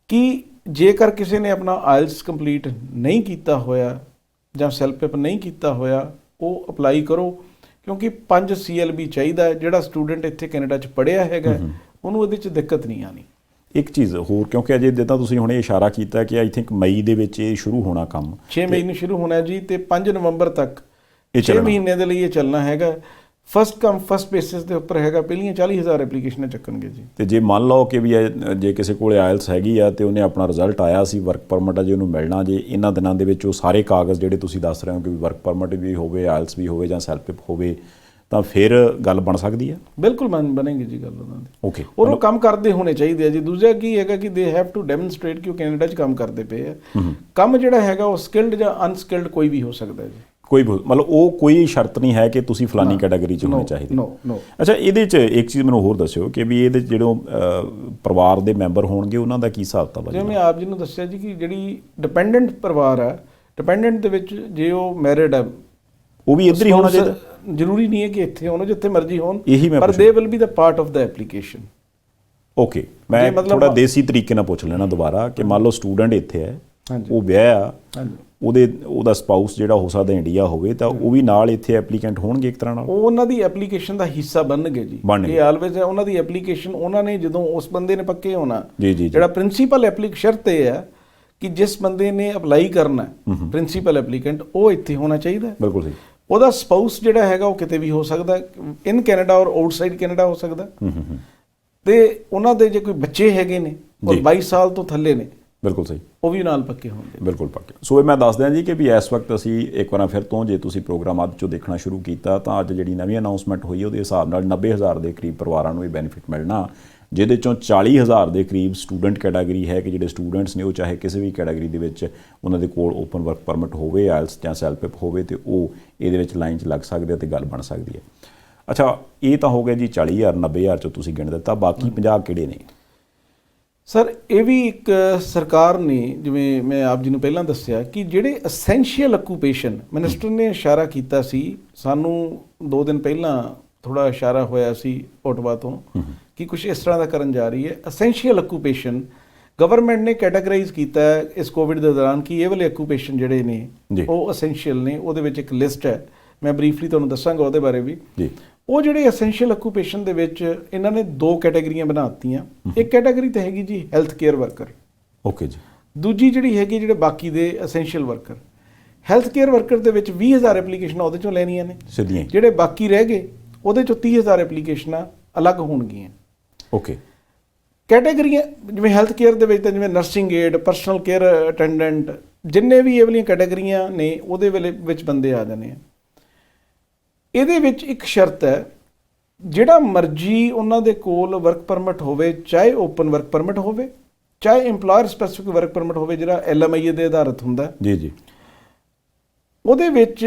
ਕਿ ਜੇਕਰ ਕਿਸੇ ਨੇ ਆਪਣਾ ਆਇਲਸ ਕੰਪਲੀਟ ਨਹੀਂ ਕੀਤਾ ਹੋਇਆ ਜਾਂ ਸੈਲਪਿਪ ਨਹੀਂ ਕੀਤਾ ਹੋਇਆ, ਉਹ ਅਪਲਾਈ ਕਰੋ, ਕਿਉਂਕਿ 5 CLB ਚਾਹੀਦਾ। ਜਿਹੜਾ ਸਟੂਡੈਂਟ ਇੱਥੇ ਕੈਨੇਡਾ 'ਚ ਪੜ੍ਹਿਆ ਹੈਗਾ ਉਹਨੂੰ ਇਹਦੇ 'ਚ ਦਿੱਕਤ ਨਹੀਂ ਆਣੀ। ਇੱਕ ਚੀਜ਼ ਹੋਰ, ਕਿਉਂਕਿ ਅਜੇ ਜਿੱਦਾਂ ਤੁਸੀਂ ਹੁਣੇ ਇਸ਼ਾਰਾ ਕੀਤਾ ਕਿ ਆਈ ਥਿੰਕ ਮਈ ਦੇ ਵਿੱਚ ਇਹ ਸ਼ੁਰੂ ਹੋਣਾ ਕੰਮ, 6 ਮਈ ਨੂੰ ਸ਼ੁਰੂ ਹੋਣਾ ਜੀ, ਤੇ 5 ਨਵੰਬਰ ਤੱਕ 6 ਮਹੀਨੇ ਦੇ ਲਈ ਇਹ ਚੱਲਣਾ ਹੈਗਾ। ਫਸਟ ਕਮ ਫਸਟ ਬੇਸਿਸ ਦੇ ਉੱਪਰ ਹੈਗਾ। ਪਹਿਲੀਆਂ 40,000 ਐਪਲੀਕੇਸ਼ਨਾਂ ਚੱਕਣਗੇ ਜੀ। ਤੇ ਜੇ ਮੰਨ ਲਓ ਕਿ ਵੀ ਜੇ ਕਿਸੇ ਕੋਲੇ ਆਇਲਸ ਹੈਗੀ ਆ ਤੇ ਉਹਨੇ ਆਪਣਾ ਰਿਜ਼ਲਟ ਆਇਆ ਸੀ, ਵਰਕ ਪਰਮਿਟ ਅਜੇ ਉਹਨੂੰ ਮਿਲਣਾ, ਜੇ ਇਹਨਾਂ ਦਿਨਾਂ ਦੇ ਵਿੱਚ ਉਹ ਸਾਰੇ ਕਾਗਜ਼ ਜਿਹੜੇ ਤੁਸੀਂ ਦੱਸ ਰਹੇ ਹੋ ਕਿ ਵਰਕ ਪਰਮਿਟ ਵੀ ਹੋਵੇ, ਆਇਲਸ ਵੀ ਹੋਵੇ ਜਾਂ ਸੈਲਪਿਪ ਹੋਵੇ, ਤਾਂ ਫਿਰ ਗੱਲ ਬਣ ਸਕਦੀ ਹੈ? ਬਿਲਕੁਲ ਬਣੇਗੀ ਜੀ ਗੱਲ ਉਹਨਾਂ ਦੀ। ਓਕੇ, ਔਰ ਉਹ ਕੰਮ ਕਰਦੇ ਹੋਣੇ ਚਾਹੀਦੇ ਆ ਜੀ। ਦੂਜਾ ਕੀ ਹੈਗਾ ਕਿ ਦੇ ਹੈਵ ਟੂ ਡੈਮੋਨਸਟ੍ਰੇਟ ਕਿ ਉਹ ਕੈਨੇਡਾ 'ਚ ਕੰਮ ਕਰਦੇ ਪਏ ਆ। ਕੰਮ ਜਿਹੜਾ ਹੈਗਾ ਉਹ ਸਕਿਲਡ ਜਾਂ ਅਨਸਕਿਲਡ ਕੋਈ ਵੀ ਹੋ ਸਕਦਾ ਜੀ। ਕੋਈ ਮਤਲਬ ਉਹ ਕੋਈ ਸ਼ਰਤ ਨਹੀਂ ਹੈ ਕਿ ਤੁਸੀਂ ਫਲਾਨੀ ਕੈਟਾਗਰੀ 'ਚ ਹੋਣੇ ਚਾਹੀਦੇ। ਨੋ। ਅੱਛਾ, ਇਹਦੇ 'ਚ ਇੱਕ ਚੀਜ਼ ਮੈਨੂੰ ਹੋਰ ਦੱਸਿਓ ਕਿ ਵੀ ਇਹਦੇ ਜਿਹੜੇ ਪਰਿਵਾਰ ਦੇ ਮੈਂਬਰ ਹੋਣਗੇ ਉਹਨਾਂ ਦਾ ਕੀ ਹਿਸਾਬ ਕਿਤਾਬ ਹੈ? ਜਿਵੇਂ ਮੈਂ ਆਪ ਜੀ ਨੂੰ ਦੱਸਿਆ ਜੀ ਕਿ ਜਿਹੜੀ ਡਿਪੈਂਡੈਂਟ ਪਰਿਵਾਰ ਹੈ, ਡਿਪੈਂਡੈਂਟ ਦੇ ਵਿੱਚ ਜੇ ਉਹ ਮੈਰਿਡ ਹੈ ਉਹ ਵੀ ਇੱਧਰ ਹੀ ਹੋਣਾ ਚਾਹੀਦਾ। ਜ਼ਰੂਰੀ ਨਹੀਂ ਹੈ ਕਿ ਇੱਥੇ ਹੋਣ, ਜਿੱਥੇ ਮਰਜ਼ੀ ਹੋਣ, ਪਰ they will be the part of the application. Okay, ਮੈਂ ਥੋੜਾ ਦੇਸੀ ਤਰੀਕੇ ਨਾਲ ਪੁੱਛ ਲੈਣਾ ਦੁਬਾਰਾ ਕਿ ਮੰਨ ਲਓ ਸਟੂਡੈਂਟ ਇੱਥੇ ਹੈ, ਉਹ ਵਿਆਹਿਆ, ਉਹਦਾ ਸਪਾਊਸ ਜਿਹੜਾ ਹੋ ਸਕਦਾ ਇੰਡੀਆ ਹੋਵੇ, ਤਾਂ ਉਹ ਵੀ ਨਾਲ ਇੱਥੇ ਐਪਲੀਕੈਂਟ ਹੋਣਗੇ ਇੱਕ ਤਰ੍ਹਾਂ ਨਾਲ? ਉਹ ਉਹਨਾਂ ਦੀ ਐਪਲੀਕੇਸ਼ਨ ਦਾ ਹਿੱਸਾ ਬਣਨਗੇ ਜੀ। ਇਹ ਆਲਵੇਜ਼ ਹੈ ਉਹਨਾਂ ਦੀ ਐਪਲੀਕੇਸ਼ਨ। ਉਹਨਾਂ ਨੇ ਜਦੋਂ ਉਸ ਬੰਦੇ ਨੇ ਪੱਕੇ ਹੋਣਾ, ਜਿਹੜਾ ਪ੍ਰਿੰਸੀਪਲ ਸ਼ਰਤ ਇਹ ਹੈ ਕਿ ਜਿਸ ਬੰਦੇ ਨੇ ਅਪਲਾਈ ਕਰਨਾ ਪ੍ਰਿੰਸੀਪਲ ਐਪਲੀਕੈਂਟ, ਉਹ ਇੱਥੇ ਹੋਣਾ ਚਾਹੀਦਾ। ਬਿਲਕੁਲ ਸਹੀ। ਉਹਦਾ ਸਪਾਊਸ ਜਿਹੜਾ ਹੈਗਾ ਉਹ ਕਿਤੇ ਵੀ ਹੋ ਸਕਦਾ, ਇਨ ਕੈਨੇਡਾ ਔਰ ਆਊਟਸਾਈਡ ਕੈਨੇਡਾ ਹੋ ਸਕਦਾ। ਤੇ ਉਹਨਾਂ ਦੇ ਜੇ ਕੋਈ ਬੱਚੇ ਹੈਗੇ ਨੇ ਔਰ 22 ਸਾਲ ਤੋਂ ਥੱਲੇ ਨੇ, ਬਿਲਕੁਲ ਸਹੀ, ਉਹ ਵੀ ਨਾਲ ਪੱਕੇ ਹੋਣਗੇ। ਬਿਲਕੁਲ ਪੱਕੇ। ਸੋ ਇਹ ਮੈਂ ਦੱਸ ਦਿਆਂ ਜੀ ਕਿ ਵੀ ਇਸ ਵਕਤ ਅਸੀਂ ਇੱਕ ਵਾਰ ਫਿਰ ਤੋਂ, ਜੇ ਤੁਸੀਂ ਪ੍ਰੋਗਰਾਮ ਅੱਜ 'ਚੋਂ ਦੇਖਣਾ ਸ਼ੁਰੂ ਕੀਤਾ ਤਾਂ ਅੱਜ ਜਿਹੜੀ ਨਵੀਂ ਅਨਾਊਂਸਮੈਂਟ ਹੋਈ ਉਹਦੇ ਹਿਸਾਬ ਨਾਲ 90,000 ਦੇ ਕਰੀਬ ਪਰਿਵਾਰਾਂ ਨੂੰ ਇਹ ਬੈਨੀਫਿਟ ਮਿਲਣਾ, ਜਿਹਦੇ ਚੋਂ 40,000 ਦੇ ਕਰੀਬ ਸਟੂਡੈਂਟ ਕੈਟਾਗਰੀ ਹੈ ਕਿ ਜਿਹੜੇ ਸਟੂਡੈਂਟਸ ਨੇ ਉਹ ਚਾਹੇ ਕਿਸੇ ਵੀ ਕੈਟਾਗਰੀ ਦੇ ਵਿੱਚ ਉਹਨਾਂ ਦੇ ਕੋਲ ਓਪਨ ਵਰਕ ਪਰਮਿਟ ਹੋਵੇ, ਆਇਲਸ ਜਾਂ ਸੈਲਪਿਪ ਹੋਵੇ, ਤੇ ਉਹ ਇਹਦੇ ਵਿੱਚ ਲਾਈਨ 'ਚ ਲੱਗ ਸਕਦੇ ਆ ਤੇ ਗੱਲ ਬਣ ਸਕਦੀ ਹੈ। ਅੱਛਾ, ਇਹ ਤਾਂ ਹੋ ਗਿਆ ਜੀ 40,000, 90,000 'ਚੋਂ ਤੁਸੀਂ ਗਿਣ ਦਿੱਤਾ, ਬਾਕੀ 50 ਕਿਹੜੇ ਨੇ? ਸਰ ਇਹ ਵੀ ਇੱਕ ਸਰਕਾਰ ਨੇ, ਜਿਵੇਂ ਮੈਂ ਆਪ ਜੀ ਨੂੰ ਪਹਿਲਾਂ ਦੱਸਿਆ ਕਿ ਜਿਹੜੇ ਅਸੈਂਸ਼ੀਅਲ ਆਕੂਪੇਸ਼ਨ, ਮਿਨਿਸਟਰ ਨੇ ਇਸ਼ਾਰਾ ਕੀਤਾ ਸੀ ਸਾਨੂੰ 2 ਦਿਨ ਪਹਿਲਾਂ, ਥੋੜਾ ਇਸ਼ਾਰਾ ਹੋਇਆ ਸੀ ਓਟਵਾ ਤੋਂ ਕਿ ਕੁਝ ਇਸ ਤਰ੍ਹਾਂ ਦਾ ਕਰਨ ਜਾ ਰਹੀ ਹੈ। ਅਸੈਂਸ਼ੀਅਲ ਆਕੂਪੇਸ਼ਨ ਗਵਰਨਮੈਂਟ ਨੇ ਕੈਟਾਗਰਾਈਜ਼ ਕੀਤਾ ਹੈ ਇਸ ਕੋਵਿਡ ਦੇ ਦੌਰਾਨ ਕਿ ਇਹ ਵਾਲੇ ਆਕੂਪੇਸ਼ਨ ਜਿਹੜੇ ਨੇ ਉਹ ਅਸੈਂਸ਼ੀਅਲ ਨੇ। ਉਹਦੇ ਵਿੱਚ ਇੱਕ ਲਿਸਟ ਹੈ, ਮੈਂ ਬਰੀਫਲੀ ਤੁਹਾਨੂੰ ਦੱਸਾਂਗਾ ਉਹਦੇ ਬਾਰੇ ਵੀ। ਉਹ ਜਿਹੜੇ ਅਸੈਂਸ਼ੀਅਲ ਆਕੂਪੇਸ਼ਨ ਦੇ ਵਿੱਚ ਇਹਨਾਂ ਨੇ 2 ਕੈਟਾਗਰੀਆਂ ਬਣਾ ਦਿੱਤੀਆਂ। ਇੱਕ ਕੈਟਾਗਰੀ ਤਾਂ ਹੈਗੀ ਜੀ ਹੈਲਥ ਕੇਅਰ ਵਰਕਰ, ਓਕੇ ਜੀ। ਦੂਜੀ ਜਿਹੜੀ ਹੈਗੀ ਜਿਹੜੇ ਬਾਕੀ ਦੇ essential worker. Health care worker ਦੇ ਵਿੱਚ 20,000 ਐਪਲੀਕੇਸ਼ਨਾਂ ਉਹਦੇ ਚੋਂ ਲੈਣੀਆਂ ਨੇ ਸਿੱਧੀਆਂ, ਜਿਹੜੇ ਬਾਕੀ ਰਹਿ ਗਏ ਉਹਦੇ ਚੋਂ 30,000 ਐਪਲੀਕੇਸ਼ਨਾਂ ਅਲੱਗ ਹੋਣਗੀਆਂ। ਓਕੇ। ਕੈਟਾਗਰੀਆਂ ਜਿਵੇਂ ਹੈਲਥ ਕੇਅਰ ਦੇ ਵਿੱਚ ਤਾਂ ਜਿਵੇਂ nursing aid, personal care attendant, ਜਿੰਨੇ ਵੀ ਇਹ ਵਾਲੀਆਂ ਕੈਟਾਗਰੀਆਂ ਨੇ ਉਹਦੇ ਵੇਲੇ ਵਿੱਚ ਬੰਦੇ ਆ ਜਾਣੇ ਆ। ਇਹਦੇ ਵਿੱਚ ਇੱਕ ਸ਼ਰਤ ਹੈ, ਜਿਹੜਾ ਮਰਜ਼ੀ ਉਹਨਾਂ ਦੇ ਕੋਲ ਵਰਕ ਪਰਮਿਟ ਹੋਵੇ, ਚਾਹੇ ਓਪਨ ਵਰਕ ਪਰਮਿਟ ਹੋਵੇ, ਚਾਹੇ EMPLOYER ਸਪੈਸੀਫਿਕ ਵਰਕ ਪਰਮਿਟ ਹੋਵੇ ਜਿਹੜਾ LMIA ਦੇ ਆਧਾਰਿਤ ਹੁੰਦਾ ਜੀ ਜੀ, ਉਹਦੇ ਵਿੱਚ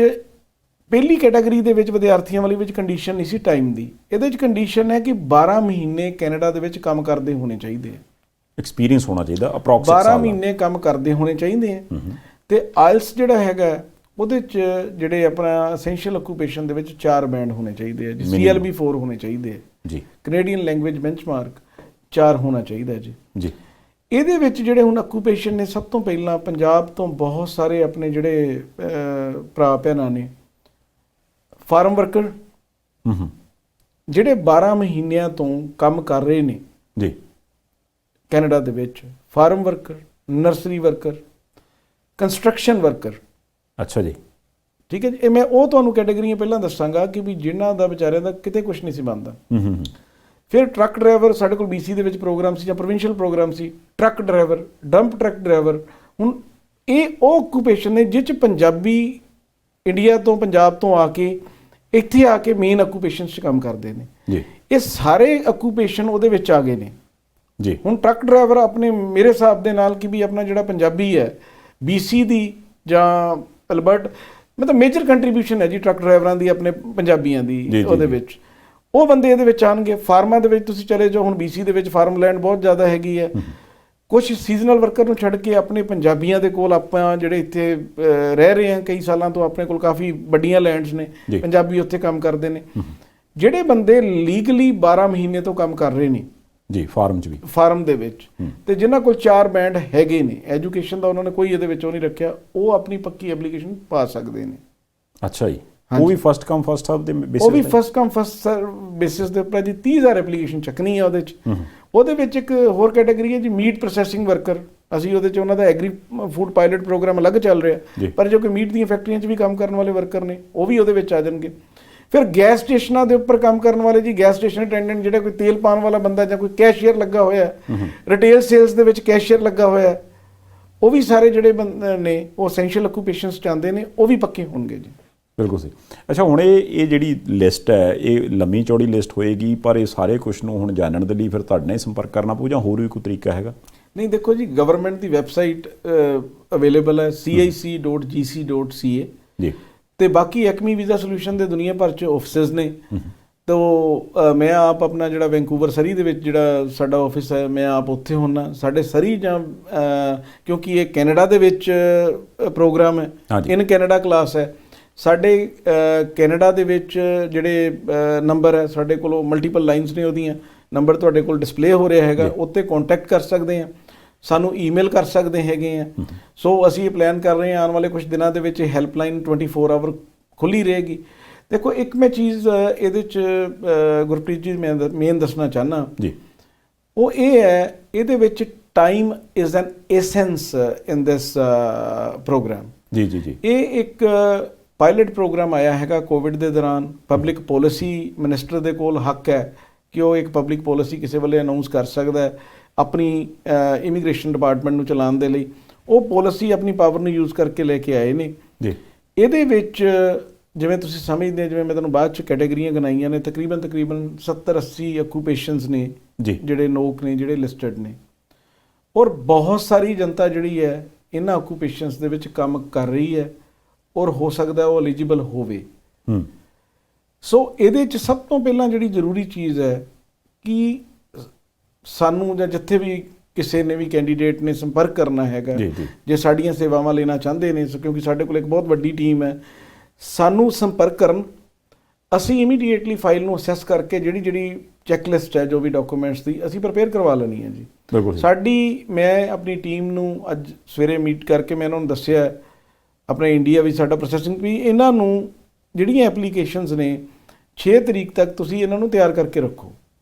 ਪਹਿਲੀ ਕੈਟਾਗਰੀ ਦੇ ਵਿੱਚ ਵਿਦਿਆਰਥੀਆਂ ਵਾਲੀ ਵਿੱਚ ਕੰਡੀਸ਼ਨ ਨਹੀਂ ਸੀ ਟਾਈਮ ਦੀ। ਇਹਦੇ ਵਿੱਚ ਕੰਡੀਸ਼ਨ ਹੈ ਕਿ 12 ਮਹੀਨੇ ਕੈਨੇਡਾ ਦੇ ਵਿੱਚ ਕੰਮ ਕਰਦੇ ਹੋਣੇ ਚਾਹੀਦੇ ਆ, ਐਕਸਪੀਰੀਅੰਸ ਹੋਣਾ ਚਾਹੀਦਾ ਅਪਰੋਕਸੀਮੇਟ 12 ਮਹੀਨੇ ਕੰਮ ਕਰਦੇ ਹੋਣੇ ਚਾਹੀਦੇ ਆ। ਤੇ ਆਇਲਸ ਜਿਹੜਾ ਹੈਗਾ ਉਹਦੇ 'ਚ ਜਿਹੜੇ ਆਪਣਾ ਅਸੈਂਸ਼ੀਅਲ ਆਕੂਪੇਸ਼ਨ ਦੇ ਵਿੱਚ 4 ਬੈਂਡ ਹੋਣੇ ਚਾਹੀਦੇ ਆ ਜੀ, CLB 4 ਹੋਣੇ ਚਾਹੀਦੇ ਆ ਜੀ, ਕੈਨੇਡੀਅਨ ਲੈਂਗੁਏਜ ਬੈਂਚਮਾਰਕ 4 ਹੋਣਾ ਚਾਹੀਦਾ ਜੀ ਜੀ। ਇਹਦੇ ਵਿੱਚ ਜਿਹੜੇ ਹੁਣ ਆਕੂਪੇਸ਼ਨ ਨੇ, ਸਭ ਤੋਂ ਪਹਿਲਾਂ ਪੰਜਾਬ ਤੋਂ ਬਹੁਤ ਸਾਰੇ ਆਪਣੇ ਜਿਹੜੇ ਭਰਾ ਭੈਣਾਂ ਨੇ ਫਾਰਮ ਵਰਕਰ, ਜਿਹੜੇ 12 ਮਹੀਨਿਆਂ ਤੋਂ ਕੰਮ ਕਰ ਰਹੇ ਨੇ ਜੀ ਕੈਨੇਡਾ ਦੇ ਵਿੱਚ, farm worker, nursery worker, construction worker. ਅੱਛਾ ਜੀ, ਠੀਕ ਹੈ ਜੀ। ਇਹ ਮੈਂ ਉਹ ਤੁਹਾਨੂੰ ਕੈਟਾਗਰੀਆਂ ਪਹਿਲਾਂ ਦੱਸਾਂਗਾ ਕਿ ਵੀ ਜਿਨ੍ਹਾਂ ਦਾ ਵਿਚਾਰਿਆਂ ਦਾ ਕਿਤੇ ਕੁਝ ਨਹੀਂ ਸੀ ਬਣਦਾ। ਫਿਰ ਟਰੱਕ ਡਰਾਈਵਰ, ਸਾਡੇ ਕੋਲ BC ਦੇ ਵਿੱਚ ਪ੍ਰੋਗਰਾਮ ਸੀ ਜਾਂ ਪ੍ਰੋਵਿੰਸ਼ੀਅਲ ਪ੍ਰੋਗਰਾਮ ਸੀ, truck driver, dump truck driver. ਹੁਣ ਇਹ ਉਹ ਆਕੂਪੇਸ਼ਨ ਨੇ ਜਿਹ 'ਚ ਪੰਜਾਬੀ ਇੰਡੀਆ ਤੋਂ, ਪੰਜਾਬ ਤੋਂ ਆ ਕੇ ਇੱਥੇ ਆ ਕੇ ਮੇਨ ਆਕੂਪੇਸ਼ਨਸ 'ਚ ਕੰਮ ਕਰਦੇ ਨੇ ਜੀ। ਇਹ ਸਾਰੇ ਆਕੂਪੇਸ਼ਨ ਉਹਦੇ ਵਿੱਚ ਆ ਗਏ ਨੇ ਜੀ। ਹੁਣ ਟਰੱਕ ਡਰਾਈਵਰ ਆਪਣੇ ਮੇਰੇ ਹਿਸਾਬ ਦੇ ਨਾਲ ਕਿ ਵੀ ਆਪਣਾ ਜਿਹੜਾ ਪੰਜਾਬੀ ਹੈ BC ਦੀ ਜਾਂ ਅਲਬਰਟ, ਮਤਲਬ ਮੇਜਰ ਕੰਟਰੀਬਿਊਸ਼ਨ ਹੈ ਜੀ ਟਰੱਕ ਡਰਾਈਵਰਾਂ ਦੀ ਆਪਣੇ ਪੰਜਾਬੀਆਂ ਦੀ ਉਹਦੇ ਵਿੱਚ। ਉਹ ਬੰਦੇ ਇਹਦੇ ਵਿੱਚ ਆਉਣਗੇ। ਫਾਰਮਾਂ ਦੇ ਵਿੱਚ ਤੁਸੀਂ ਚਲੇ ਜਾਓ, ਹੁਣ BC ਦੇ ਵਿੱਚ ਫਾਰਮ ਲੈਂਡ ਬਹੁਤ ਜ਼ਿਆਦਾ ਹੈਗੀ ਹੈ। ਕੁਝ ਸੀਜ਼ਨਲ ਵਰਕਰ ਨੂੰ ਛੱਡ ਕੇ ਆਪਣੇ ਪੰਜਾਬੀਆਂ ਦੇ ਕੋਲ ਆਪਾਂ ਜਿਹੜੇ ਇੱਥੇ ਰਹਿ ਰਹੇ ਹਾਂ ਕਈ ਸਾਲਾਂ ਤੋਂ, ਆਪਣੇ ਕੋਲ ਕਾਫੀ ਵੱਡੀਆਂ ਲੈਂਡਸ ਨੇ, ਪੰਜਾਬੀ ਉੱਥੇ ਕੰਮ ਕਰਦੇ ਨੇ। ਜਿਹੜੇ ਬੰਦੇ ਲੀਗਲੀ 12 ਮਹੀਨੇ ਤੋਂ ਕੰਮ ਕਰ ਰਹੇ ਨੇ ਜੀ ਫਾਰਮ 'ਚ ਵੀ, ਫਾਰਮ ਦੇ ਵਿੱਚ, ਤੇ ਜਿਨ੍ਹਾਂ ਕੋਲ 4 ਬੈਂਡ ਹੈਗੇ ਨੇ, ਐਜੂਕੇਸ਼ਨ ਦਾ ਉਹਨਾਂ ਨੇ ਕੋਈ ਇਹਦੇ ਵਿੱਚ ਉਹ ਨਹੀਂ ਰੱਖਿਆ, ਉਹ ਆਪਣੀ ਪੱਕੀ ਐਪਲੀਕੇਸ਼ਨ ਪਾ ਸਕਦੇ ਨੇ। ਅੱਛਾ ਜੀ। ਉਹ ਵੀ ਫਸਟ ਕਮ ਫਸਟ ਸਰਵ ਦੇ ਬੇਸਿਸ, ਉਹ ਵੀ ਫਸਟ ਕਮ ਫਸਟ ਸਰਵ ਬੇਸਿਸ ਦੇ ਉੱਪਰ ਜੀ 30,000 ਐਪਲੀਕੇਸ਼ਨ ਚੱਕਣੀ ਹੈ ਉਹਦੇ 'ਚ। ਉਹਦੇ ਵਿੱਚ ਇੱਕ ਹੋਰ ਕੈਟਾਗਰੀ ਹੈ ਜੀ ਮੀਟ ਪ੍ਰੋਸੈਸਿੰਗ ਵਰਕਰ। ਅਸੀਂ ਉਹਦੇ 'ਚ ਉਹਨਾਂ ਦਾ ਐਗਰੀ ਫੂਡ ਪਾਇਲਟ ਪ੍ਰੋਗਰਾਮ ਅਲੱਗ ਚੱਲ ਰਿਹਾ, ਪਰ ਜੋ ਕਿ ਮੀਟ ਦੀਆਂ ਫੈਕਟਰੀਆਂ 'ਚ ਵੀ ਕੰਮ ਕਰਨ ਵਾਲੇ ਵਰਕਰ ਨੇ ਉਹ ਵੀ ਉਹਦੇ ਵਿੱਚ ਆ ਜਾਣਗੇ। ਫਿਰ ਗੈਸ ਸਟੇਸ਼ਨਾਂ ਦੇ ਉੱਪਰ ਕੰਮ ਕਰਨ ਵਾਲੇ ਜੀ, ਗੈਸ ਸਟੇਸ਼ਨ ਅਟੈਂਡੈਂਟ, ਜਿਹੜਾ ਕੋਈ ਤੇਲ ਪਾਉਣ ਵਾਲਾ ਬੰਦਾ ਜਾਂ ਕੋਈ ਕੈਸ਼ੀਅਰ ਲੱਗਾ ਹੋਇਆ, ਰਿਟੇਲ ਸੇਲਸ ਦੇ ਵਿੱਚ ਕੈਸ਼ੀਅਰ ਲੱਗਾ ਹੋਇਆ, ਉਹ ਵੀ ਸਾਰੇ ਜਿਹੜੇ ਬੰਦੇ ਨੇ ਉਹ ਅਸੈਂਸ਼ੀਅਲ ਆਕੂਪੇਸ਼ਨਸ 'ਚ ਆਉਂਦੇ ਨੇ, ਉਹ ਵੀ ਪੱਕੇ ਹੋਣਗੇ ਜੀ। ਬਿਲਕੁਲ ਸਹੀ। ਅੱਛਾ, ਹੁਣ ਇਹ ਜਿਹੜੀ ਲਿਸਟ ਹੈ ਇਹ ਲੰਮੀ ਚੌੜੀ ਲਿਸਟ ਹੋਏਗੀ, ਪਰ ਇਹ ਸਾਰੇ ਕੁਛ ਨੂੰ ਹੁਣ ਜਾਣਨ ਦੇ ਲਈ ਫਿਰ ਤੁਹਾਡੇ ਨਾਲ ਹੀ ਸੰਪਰਕ ਕਰਨਾ ਪਊ ਜਾਂ ਹੋਰ ਵੀ ਕੋਈ ਤਰੀਕਾ ਹੈਗਾ? ਨਹੀਂ, ਦੇਖੋ ਜੀ, ਗਵਰਨਮੈਂਟ ਦੀ ਵੈਬਸਾਈਟ ਅਵੇਲੇਬਲ ਹੈ cic.gc.ca ਜੀ, ਤੇ ਬਾਕੀ ਐਕਮੀ ਵੀਜ਼ਾ ਸੋਲੂਸ਼ਨ ਦੇ ਦੁਨੀਆ ਭਰ 'ਚ ਆਫਿਸਿਸ ਨੇ। ਤੋ ਮੈਂ ਆਪ ਆਪਣਾ ਜਿਹੜਾ ਵੈਂਕੂਵਰ ਸਰੀ ਦੇ ਵਿੱਚ ਜਿਹੜਾ ਸਾਡਾ ਆਫਿਸ ਹੈ, ਮੈਂ ਆਪ ਉੱਥੇ ਹੁੰਨਾ। ਸਾਡੇ ਸਰੀ ਜਾਂ ਕਿਉਂਕਿ ਇਹ ਕੈਨੇਡਾ ਦੇ ਵਿੱਚ ਪ੍ਰੋਗਰਾਮ ਹੈ, ਇਨ ਕੈਨੇਡਾ ਕਲਾਸ ਹੈ। ਸਾਡੇ ਕੈਨੇਡਾ ਦੇ ਵਿੱਚ ਜਿਹੜੇ ਨੰਬਰ ਹੈ ਸਾਡੇ ਕੋਲ, ਮਲਟੀਪਲ ਲਾਈਨਸ ਨੇ, ਉਹਦੀਆਂ ਨੰਬਰ ਤੁਹਾਡੇ ਕੋਲ ਡਿਸਪਲੇ ਹੋ ਰਿਹਾ ਹੈਗਾ, ਉੱਤੇ ਕੰਟੈਕਟ ਕਰ ਸਕਦੇ ਆ, ਸਾਨੂੰ ਈਮੇਲ ਕਰ ਸਕਦੇ ਹੈਗੇ ਆ। ਸੋ ਅਸੀਂ ਇਹ ਪਲਾਨ ਕਰ ਰਹੇ ਹਾਂ ਆਉਣ ਵਾਲੇ ਕੁਝ ਦਿਨਾਂ ਦੇ ਵਿੱਚ ਹੈਲਪਲਾਈਨ 24 ਆਵਰ ਖੁੱਲ੍ਹੀ ਰਹੇਗੀ। ਦੇਖੋ, ਇੱਕ ਮੈਂ ਚੀਜ਼ ਇਹਦੇ 'ਚ ਗੁਰਪ੍ਰੀਤ ਜੀ ਮੈਂ ਮੇਨ ਦੱਸਣਾ ਚਾਹੁੰਦਾ ਜੀ, ਉਹ ਇਹ ਹੈ, ਇਹਦੇ ਵਿੱਚ time is an essence in this program. ਜੀ ਜੀ ਜੀ। ਇਹ ਇੱਕ ਪਾਇਲਟ ਪ੍ਰੋਗਰਾਮ ਆਇਆ ਹੈਗਾ ਕੋਵਿਡ ਦੇ ਦੌਰਾਨ। ਪਬਲਿਕ ਪੋਲਿਸੀ ਮਿਨਿਸਟਰ ਦੇ ਕੋਲ ਹੱਕ ਹੈ ਕਿ ਉਹ ਇੱਕ ਪਬਲਿਕ ਪੋਲਿਸੀ ਕਿਸੇ ਵੇਲੇ ਅਨਾਊਂਸ ਕਰ ਸਕਦਾ ਹੈ। ਆਪਣੀ ਇਮੀਗ੍ਰੇਸ਼ਨ ਡਿਪਾਰਟਮੈਂਟ ਨੂੰ ਚਲਾਉਣ ਦੇ ਲਈ, ਉਹ ਪਾਲਿਸੀ ਆਪਣੀ ਪਾਵਰ ਨੂੰ ਯੂਜ਼ ਕਰਕੇ ਲੈ ਕੇ ਆਏ ਨੇ ਜੀ। ਇਹਦੇ ਵਿੱਚ ਜਿਵੇਂ ਤੁਸੀਂ ਸਮਝਦੇ, ਜਿਵੇਂ ਮੈਂ ਤੁਹਾਨੂੰ ਬਾਅਦ 'ਚ ਕੈਟੇਗਰੀਆਂ ਗਿਣਾਈਆਂ ਨੇ, ਤਕਰੀਬਨ 70-80 ਆਕੂਪੇਸ਼ਨਸ ਨੇ ਜੀ, ਜਿਹੜੇ ਲੋਕ ਨੇ ਜਿਹੜੇ ਲਿਸਟਡ ਨੇ, ਔਰ ਬਹੁਤ ਸਾਰੀ ਜਨਤਾ ਜਿਹੜੀ ਹੈ ਇਹਨਾਂ ਆਕੂਪੇਸ਼ਨਸ ਦੇ ਵਿੱਚ ਕੰਮ ਕਰ ਰਹੀ ਹੈ ਔਰ ਹੋ ਸਕਦਾ ਉਹ ਐਲੀਜੀਬਲ ਹੋਵੇ। ਸੋ ਇਹਦੇ 'ਚ ਸਭ ਤੋਂ ਪਹਿਲਾਂ ਜਿਹੜੀ ਜ਼ਰੂਰੀ ਚੀਜ਼ ਹੈ ਕਿ ਸਾਨੂੰ ਜਾਂ ਜਿੱਥੇ ਵੀ ਕਿਸੇ ਨੇ ਵੀ ਕੈਂਡੀਡੇਟ ਨੇ ਸੰਪਰਕ ਕਰਨਾ ਹੈਗਾ, ਜੇ ਸਾਡੀਆਂ ਸੇਵਾਵਾਂ ਲੈਣਾ ਚਾਹੁੰਦੇ ਨੇ, ਕਿਉਂਕਿ ਸਾਡੇ ਕੋਲ ਇੱਕ ਬਹੁਤ ਵੱਡੀ ਟੀਮ ਹੈ, ਸਾਨੂੰ ਸੰਪਰਕ ਕਰਨ। ਅਸੀਂ ਇਮੀਡੀਏਟਲੀ ਫਾਈਲ ਨੂੰ ਅਸੈਸ ਕਰਕੇ ਜਿਹੜੀ ਚੈੱਕਲਿਸਟ ਹੈ ਜੋ ਵੀ ਡਾਕੂਮੈਂਟਸ ਦੀ, ਅਸੀਂ ਪ੍ਰਪੇਅਰ ਕਰਵਾ ਲੈਣੀ ਹੈ ਜੀ। ਮੈਂ ਆਪਣੀ ਟੀਮ ਨੂੰ ਅੱਜ ਸਵੇਰੇ ਮੀਟ ਕਰਕੇ ਮੈਂ ਇਹਨਾਂ ਨੂੰ ਦੱਸਿਆ ਆਪਣੇ ਇੰਡੀਆ ਵਿੱਚ ਸਾਡਾ ਪ੍ਰੋਸੈਸਿੰਗ ਵੀ, ਇਹਨਾਂ ਨੂੰ ਜਿਹੜੀਆਂ ਐਪਲੀਕੇਸ਼ਨਸ ਨੇ 6 ਤਰੀਕ ਤੱਕ ਤੁਸੀਂ ਇਹਨਾਂ ਨੂੰ ਤਿਆਰ ਕਰਕੇ ਰੱਖੋ।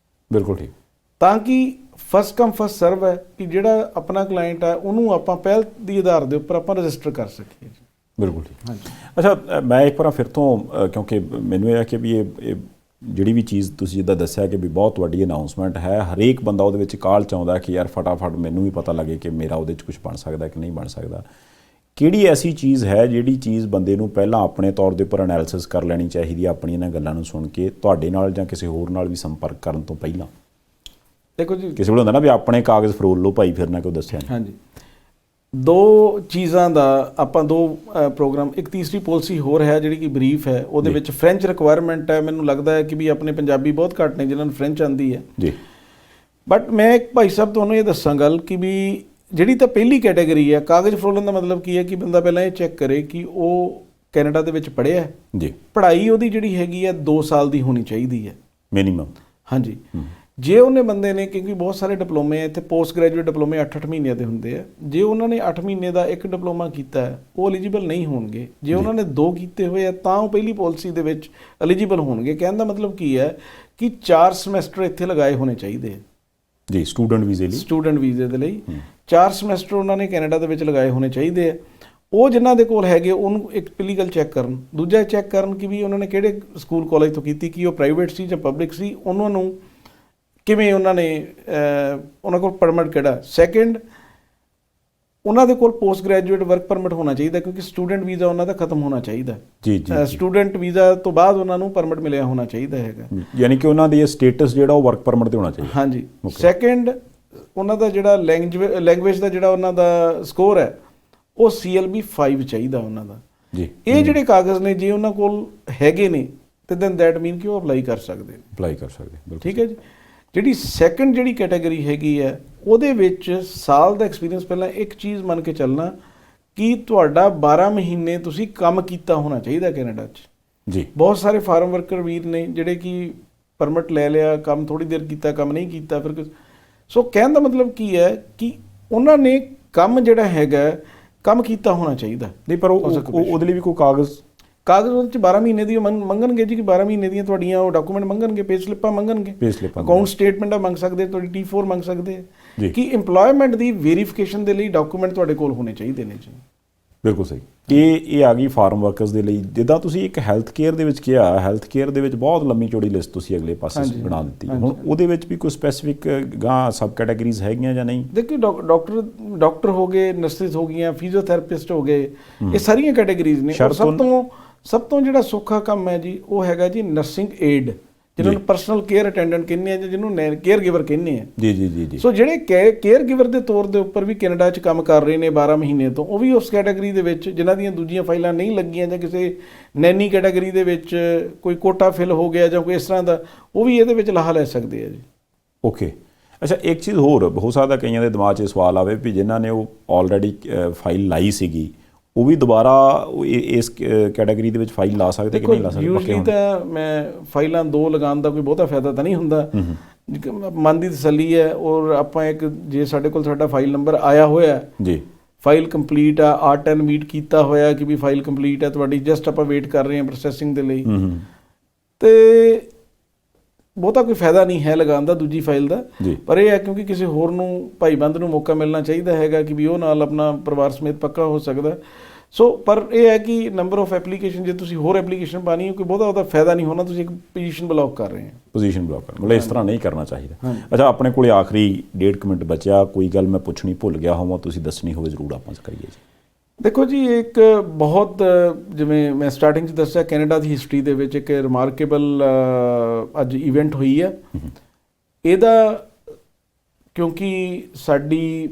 ਬਿਲਕੁਲ ਠੀਕ। ਤਾਂ ਕਿ ਫਸਟ ਕਮ ਫਸਟ ਸਰਵ ਹੈ ਕਿ ਜਿਹੜਾ ਆਪਣਾ ਕਲਾਇੰਟ ਹੈ ਉਹਨੂੰ ਆਪਾਂ ਪਹਿਲ ਦੀ ਆਧਾਰ ਦੇ ਉੱਪਰ ਆਪਾਂ ਰਜਿਸਟਰ ਕਰ ਸਕੀਏ। ਬਿਲਕੁਲ ਠੀਕ। ਹਾਂਜੀ। ਅੱਛਾ, ਮੈਂ ਇੱਕ ਵਾਰ ਫਿਰ ਤੋਂ ਕਿਉਂਕਿ ਮੈਨੂੰ ਇਹ ਹੈ ਕਿ ਵੀ ਇਹ ਜਿਹੜੀ ਵੀ ਚੀਜ਼ ਤੁਸੀਂ ਜਿੱਦਾਂ ਦੱਸਿਆ ਕਿ ਵੀ ਬਹੁਤ ਵੱਡੀ ਅਨਾਊਂਸਮੈਂਟ ਹੈ, ਹਰੇਕ ਬੰਦਾ ਉਹਦੇ ਵਿੱਚ ਕਾਹਲ ਚਾਹੁੰਦਾ ਕਿ ਯਾਰ ਫਟਾਫਟ ਮੈਨੂੰ ਵੀ ਪਤਾ ਲੱਗੇ ਕਿ ਮੇਰਾ ਉਹਦੇ 'ਚ ਕੁਝ ਬਣ ਸਕਦਾ ਕਿ ਨਹੀਂ ਬਣ ਸਕਦਾ। ਕਿਹੜੀ ਐਸੀ ਚੀਜ਼ ਹੈ ਜਿਹੜੀ ਚੀਜ਼ ਬੰਦੇ ਨੂੰ ਪਹਿਲਾਂ ਆਪਣੇ ਤੌਰ ਦੇ ਉੱਪਰ ਐਨਾਲਿਸਿਸ ਕਰ ਲੈਣੀ ਚਾਹੀਦੀ ਹੈ ਆਪਣੀ ਇਹਨਾਂ ਗੱਲਾਂ ਨੂੰ ਸੁਣ ਕੇ, ਤੁਹਾਡੇ ਨਾਲ ਜਾਂ ਕਿਸੇ ਹੋਰ ਨਾਲ ਵੀ ਸੰਪਰਕ ਕਰਨ ਤੋਂ ਪਹਿਲਾਂ? ਦੇਖੋ ਜੀ, ਕਿਸੇ ਵੇਲੇ ਹੁੰਦਾ ਨਾ ਵੀ ਆਪਣੇ ਕਾਗਜ਼ ਫਰੋਲ ਲਓ ਭਾਈ, ਫਿਰ ਨਾ ਕੋਈ ਦੱਸਿਆ। ਹਾਂਜੀ, ਦੋ ਚੀਜ਼ਾਂ ਦਾ ਆਪਾਂ ਦੋ ਪ੍ਰੋਗਰਾਮ, ਇੱਕ ਤੀਸਰੀ ਪਾਲਿਸੀ ਹੋਰ ਹੈ ਜਿਹੜੀ ਕਿ ਬਰੀਫ ਹੈ, ਉਹਦੇ ਵਿੱਚ ਫ੍ਰੈਂਚ ਰਿਕੁਆਇਰਮੈਂਟ ਹੈ। ਮੈਨੂੰ ਲੱਗਦਾ ਹੈ ਕਿ ਵੀ ਆਪਣੇ ਪੰਜਾਬੀ ਬਹੁਤ ਘੱਟ ਨੇ ਜਿਨ੍ਹਾਂ ਨੂੰ ਫ੍ਰੈਂਚ ਆਉਂਦੀ ਹੈ ਜੀ। ਬਟ ਮੈਂ ਇੱਕ ਭਾਈ ਸਾਹਿਬ ਤੁਹਾਨੂੰ ਇਹ ਦੱਸਾਂ ਗੱਲ ਕਿ ਵੀ ਜਿਹੜੀ ਤਾਂ ਪਹਿਲੀ ਕੈਟੇਗਰੀ ਹੈ, ਕਾਗਜ਼ ਫਰੋਲਣ ਦਾ ਮਤਲਬ ਕੀ ਹੈ ਕਿ ਬੰਦਾ ਪਹਿਲਾਂ ਇਹ ਚੈੱਕ ਕਰੇ ਕਿ ਉਹ ਕੈਨੇਡਾ ਦੇ ਵਿੱਚ ਪੜ੍ਹਿਆ ਜੀ, ਪੜ੍ਹਾਈ ਉਹਦੀ ਜਿਹੜੀ ਹੈਗੀ ਹੈ 2 ਸਾਲ ਦੀ ਹੋਣੀ ਚਾਹੀਦੀ ਹੈ ਮਿਨੀਮਮ। ਹਾਂਜੀ, ਜੇ ਉਹਨੇ ਬੰਦੇ ਨੇ, ਕਿਉਂਕਿ ਬਹੁਤ ਸਾਰੇ ਡਿਪਲੋਮੇ ਇੱਥੇ ਪੋਸਟ ਗ੍ਰੈਜੂਏਟ ਡਿਪਲੋਮੇ 8-8 ਮਹੀਨਿਆਂ ਦੇ ਹੁੰਦੇ ਆ, ਜੇ ਉਹਨਾਂ ਨੇ 8 ਮਹੀਨੇ ਦਾ ਇੱਕ ਡਿਪਲੋਮਾ ਕੀਤਾ ਹੈ ਉਹ ਐਲੀਜੀਬਲ ਨਹੀਂ ਹੋਣਗੇ। ਜੇ ਉਹਨਾਂ ਨੇ 2 ਕੀਤੇ ਹੋਏ ਆ ਤਾਂ ਉਹ ਪਹਿਲੀ ਪਾਲਿਸੀ ਦੇ ਵਿੱਚ ਐਲੀਜੀਬਲ ਹੋਣਗੇ। ਕਹਿਣ ਦਾ ਮਤਲਬ ਕੀ ਹੈ ਕਿ 4 ਸਮੈਸਟਰ ਇੱਥੇ ਲਗਾਏ ਹੋਣੇ ਚਾਹੀਦੇ ਆ ਜੀ, ਸਟੂਡੈਂਟ ਵੀਜ਼ੇ ਦੇ ਲਈ 4 ਸਮੈਸਟਰ ਉਹਨਾਂ ਨੇ ਕੈਨੇਡਾ ਦੇ ਵਿੱਚ ਲਗਾਏ ਹੋਣੇ ਚਾਹੀਦੇ ਆ। ਉਹ ਜਿਨ੍ਹਾਂ ਦੇ ਕੋਲ ਹੈਗੇ ਉਹਨੂੰ ਇੱਕ ਲੀਗਲ ਚੈੱਕ ਕਰਨ, ਦੂਜਾ ਚੈੱਕ ਕਰਨ ਕਿ ਵੀ ਉਹਨਾਂ ਨੇ ਕਿਹੜੇ ਸਕੂਲ ਕਾਲਜ ਤੋਂ ਕੀਤੀ, ਕਿ ਉਹ ਪ੍ਰਾਈਵੇਟ ਸੀ ਜਾਂ ਪਬਲਿਕ ਸੀ, ਉਹਨਾਂ ਨੂੰ ਕਿਵੇਂ ਉਹਨਾਂ ਨੇ ਉਹਨਾਂ ਕੋਲ ਪਰਮਿਟ ਕਿਹੜਾ। ਸੈਕਿੰਡ, ਉਹਨਾਂ ਦੇ ਕੋਲ ਪੋਸਟ ਗ੍ਰੈਜੂਏਟ ਵਰਕ ਪਰਮਿਟ ਹੋਣਾ ਚਾਹੀਦਾ, ਕਿਉਂਕਿ ਸਟੂਡੈਂਟ ਵੀਜ਼ਾ ਉਹਨਾਂ ਦਾ ਖਤਮ ਹੋਣਾ ਚਾਹੀਦਾ ਜੀ। ਸਟੂਡੈਂਟ ਵੀਜ਼ਾ ਤੋਂ ਬਾਅਦ ਉਹਨਾਂ ਨੂੰ ਪਰਮਿਟ ਮਿਲਿਆ ਹੋਣਾ ਚਾਹੀਦਾ ਹੈਗਾ, ਯਾਨੀ ਕਿ ਉਹਨਾਂ ਦੀ ਸਟੇਟਸ ਜਿਹੜਾ ਉਹ ਵਰਕ ਪਰਮਿਟ ਤੇ ਹੋਣਾ ਚਾਹੀਦਾ। ਹਾਂਜੀ। ਸੈਕਿੰਡ, ਉਹਨਾਂ ਦਾ ਜਿਹੜਾ ਲੈਂਗੁਏਜ ਦਾ ਜਿਹੜਾ ਉਹਨਾਂ ਦਾ ਸਕੋਰ ਹੈ ਉਹ CLB 5 ਚਾਹੀਦਾ ਉਹਨਾਂ ਦਾ ਜੀ। ਇਹ ਜਿਹੜੇ ਕਾਗਜ਼ ਨੇ ਜੇ ਉਹਨਾਂ ਕੋਲ ਹੈਗੇ ਨੇ ਤੇ ਦੈਨ ਦੈਟ ਮੀਨ ਕਿ ਉਹ ਅਪਲਾਈ ਕਰ ਸਕਦੇ। ਠੀਕ ਹੈ ਜੀ। ਜਿਹੜੀ ਸੈਕੰਡ ਜਿਹੜੀ ਕੈਟੇਗਰੀ ਹੈਗੀ ਹੈ ਉਹਦੇ ਵਿੱਚ ਸਾਲ ਦਾ ਐਕਸਪੀਰੀਅੰਸ, ਪਹਿਲਾਂ ਇੱਕ ਚੀਜ਼ ਮੰਨ ਕੇ ਚੱਲਣਾ ਕਿ ਤੁਹਾਡਾ 12 ਮਹੀਨੇ ਤੁਸੀਂ ਕੰਮ ਕੀਤਾ ਹੋਣਾ ਚਾਹੀਦਾ ਕੈਨੇਡਾ 'ਚ ਜੀ। ਬਹੁਤ ਸਾਰੇ ਫਾਰਮ ਵਰਕਰ ਵੀਰ ਨੇ ਜਿਹੜੇ ਕਿ ਪਰਮਿਟ ਲੈ ਲਿਆ, ਕੰਮ ਥੋੜ੍ਹੀ ਦੇਰ ਕੀਤਾ, ਕੰਮ ਨਹੀਂ ਕੀਤਾ ਫਿਰ। ਸੋ ਕਹਿਣ ਦਾ ਮਤਲਬ ਕੀ ਹੈ ਕਿ ਉਹਨਾਂ ਨੇ ਕੰਮ ਜਿਹੜਾ ਹੈਗਾ ਕੰਮ ਕੀਤਾ ਹੋਣਾ ਚਾਹੀਦਾ। ਨਹੀਂ, ਪਰ ਉਹਦੇ ਲਈ ਵੀ ਕੋਈ ਕਾਗਜ਼ ਉਹਦੇ 'ਚ 12 ਮਹੀਨੇ ਦੀ ਮੰਗਣਗੇ ਜੀ, ਕਿ 12 ਮਹੀਨੇ ਦੀਆਂ ਤੁਹਾਡੀਆਂ ਉਹ ਡਾਕੂਮੈਂਟ ਮੰਗਣਗੇ, ਪੇ ਸਲਿੱਪਾਂ ਮੰਗਣਗੇ, ਅਕਾਊਂਟ ਸਟੇਟਮੈਂਟਾਂ ਮੰਗ ਸਕਦੇ, ਤੁਹਾਡੀ T4 ਮੰਗ ਸਕਦੇ ਕਿ ਇੰਪਲੋਇਮੈਂਟ ਦੀ ਵੈਰੀਫਿਕੇਸ਼ਨ ਦੇ ਲਈ ਡਾਕੂਮੈਂਟ ਤੁਹਾਡੇ ਕੋਲ ਹੋਣੇ ਚਾਹੀਦੇ ਨੇ ਜੀ। ਬਿਲਕੁਲ ਸਹੀ। ਇਹ ਆ ਗਈ ਫਾਰਮ ਵਰਕਰਸ ਦੇ ਲਈ। ਜਿੱਦਾਂ ਤੁਸੀਂ ਇੱਕ ਹੈਲਥ ਕੇਅਰ ਦੇ ਵਿੱਚ ਕਿਹਾ, ਹੈਲਥ ਕੇਅਰ ਦੇ ਵਿੱਚ ਬਹੁਤ ਲੰਮੀ ਚੌੜੀ ਲਿਸਟ ਤੁਸੀਂ ਅਗਲੇ ਪਾਸੇ ਬਣਾ ਦਿੱਤੀ। ਹੁਣ ਉਹਦੇ ਵਿੱਚ ਵੀ ਕੋਈ ਸਪੈਸੀਫਿਕ ਗਾਂ ਸਬ ਕੈਟਾਗਰੀਜ਼ ਹੈਗੀਆਂ ਜਾਂ ਨਹੀਂ? ਦੇਖੋ, ਡਾਕਟਰ ਹੋ ਗਏ, ਨਰਸਿਸ ਹੋ ਗਈਆਂ, ਫਿਜ਼ੀਓਥੈਰੇਪਿਸਟ ਹੋ ਗਏ, ਇਹ ਸਾਰੀਆਂ ਕੈਟਾਗਰੀਜ਼ ਨੇ। ਸਭ ਤੋਂ ਜਿਹੜਾ ਸੌਖਾ ਕੰਮ ਹੈ ਜੀ ਉਹ ਹੈਗਾ ਜੀ ਨਰਸਿੰਗ ਏਡ, ਜਿਹਨਾਂ ਨੂੰ ਪਰਸਨਲ ਕੇਅਰ ਅਟੈਂਡੈਂਟ ਕਹਿੰਦੇ ਆ, ਜਿਹਨੂੰ ਕੇਅਰ ਗਿਵਰ ਕਹਿੰਦੇ ਆ ਜੀ। ਸੋ ਜਿਹੜੇ ਕੇਅਰ ਗਿਵਰ ਦੇ ਤੌਰ ਦੇ ਉੱਪਰ ਵੀ ਕੈਨੇਡਾ 'ਚ ਕੰਮ ਕਰ ਰਹੇ ਨੇ 12 ਮਹੀਨੇ ਤੋਂ, ਉਹ ਵੀ ਉਸ ਕੈਟਾਗਰੀ ਦੇ ਵਿੱਚ, ਜਿਨ੍ਹਾਂ ਦੀਆਂ ਦੂਜੀਆਂ ਫਾਈਲਾਂ ਨਹੀਂ ਲੱਗੀਆਂ ਜਾਂ ਕਿਸੇ ਨੈਨੀ ਕੈਟਾਗਰੀ ਦੇ ਵਿੱਚ ਕੋਈ ਕੋਟਾ ਫਿਲ ਹੋ ਗਿਆ ਜਾਂ ਕੋਈ ਇਸ ਤਰ੍ਹਾਂ ਦਾ, ਉਹ ਵੀ ਇਹਦੇ ਵਿੱਚ ਲਾਹਾ ਲੈ ਸਕਦੇ ਆ ਜੀ। ਓਕੇ। ਅੱਛਾ, ਇੱਕ ਚੀਜ਼ ਹੋਰ ਹੋ ਸਕਦਾ ਕਈਆਂ ਦੇ ਦਿਮਾਗ 'ਚ ਸਵਾਲ ਆਵੇ ਵੀ ਜਿਨ੍ਹਾਂ ਨੇ ਉਹ ਆਲਰੇਡੀ ਫਾਈਲ ਲਾਈ ਸੀਗੀ, ਉਹ ਵੀ ਦੁਬਾਰਾ ਇਸ ਕੈਟਾਗਰੀ ਦੇ ਵਿੱਚ ਫਾਈਲ ਲਾ ਸਕਦੇ ਕਿ ਨਹੀਂ ਲਾ ਸਕਦੇ? ਯੂਜੂਅਲੀ ਤਾਂ ਮੈਂ ਫਾਈਲਾਂ 2 ਲਗਾਉਣ ਦਾ ਕੋਈ ਬਹੁਤਾ ਫਾਇਦਾ ਤਾਂ ਨਹੀਂ ਹੁੰਦਾ, ਮਨ ਦੀ ਤਸੱਲੀ ਹੈ। ਔਰ ਆਪਾਂ ਇੱਕ, ਜੇ ਸਾਡੇ ਕੋਲ ਸਾਡਾ ਫਾਈਲ ਨੰਬਰ ਆਇਆ ਹੋਇਆ ਜੀ, ਫਾਈਲ ਕੰਪਲੀਟ ਆ, R10 ਮੀਟ ਕੀਤਾ ਹੋਇਆ ਕਿ ਵੀ ਫਾਈਲ ਕੰਪਲੀਟ ਹੈ ਤੁਹਾਡੀ, ਜਸਟ ਆਪਾਂ ਵੇਟ ਕਰ ਰਹੇ ਹਾਂ ਪ੍ਰੋਸੈਸਿੰਗ ਦੇ ਲਈ, ਤੇ ਬਹੁਤਾ ਕੋਈ ਫਾਇਦਾ ਨਹੀਂ ਹੈ ਲਗਾਉਣ ਦਾ ਦੂਜੀ ਫਾਈਲ ਦਾ। ਪਰ ਇਹ ਹੈ ਕਿਉਂਕਿ ਕਿਸੇ ਹੋਰ ਨੂੰ, ਭਾਈਬੰਦ ਨੂੰ ਮੌਕਾ ਮਿਲਣਾ ਚਾਹੀਦਾ ਹੈਗਾ ਕਿ ਵੀ ਉਹ ਨਾਲ ਆਪਣਾ ਪਰਿਵਾਰ ਸਮੇਤ ਪੱਕਾ ਹੋ ਸਕਦਾ। ਸੋ ਪਰ ਇਹ ਹੈ ਕਿ ਨੰਬਰ ਆਫ ਐਪਲੀਕੇਸ਼ਨ ਜੇ ਤੁਸੀਂ ਹੋਰ ਐਪਲੀਕੇਸ਼ਨ ਪਾਣੀ ਹੈ ਕੋਈ ਬਹੁਤਾ ਉਹਦਾ ਫਾਇਦਾ ਨਹੀਂ ਹੋਣਾ, ਤੁਸੀਂ ਇੱਕ ਪੋਜੀਸ਼ਨ ਬਲੌਕ ਕਰ ਰਹੇ ਹੋ। ਪੋਜੀਸ਼ਨ ਬਲੌਕ ਕਰ, ਮਤਲਬ ਇਸ ਤਰ੍ਹਾਂ ਨਹੀਂ ਕਰਨਾ ਚਾਹੀਦਾ। ਅੱਛਾ, ਆਪਣੇ ਕੋਲੇ ਆਖਰੀ 1.5 ਮਿੰਟ ਬਚਿਆ, ਕੋਈ ਗੱਲ ਮੈਂ ਪੁੱਛਣੀ ਭੁੱਲ ਗਿਆ ਹੋਵਾਂ, ਤੁਸੀਂ ਦੱਸਣੀ ਹੋਵੇ ਜ਼ਰੂਰ ਆਪਾਂ ਕਰੀਏ ਜੀ। ਦੇਖੋ ਜੀ, ਇੱਕ ਬਹੁਤ ਜਿਵੇਂ ਮੈਂ ਸਟਾਰਟਿੰਗ 'ਚ ਦੱਸਿਆ, ਕੈਨੇਡਾ ਦੀ ਹਿਸਟਰੀ ਦੇ ਵਿੱਚ ਇੱਕ ਰਿਮਾਰਕੇਬਲ ਅੱਜ ਇਵੈਂਟ ਹੋਈ ਹੈ। ਇਹਦਾ ਕਿਉਂਕਿ ਸਾਡੀ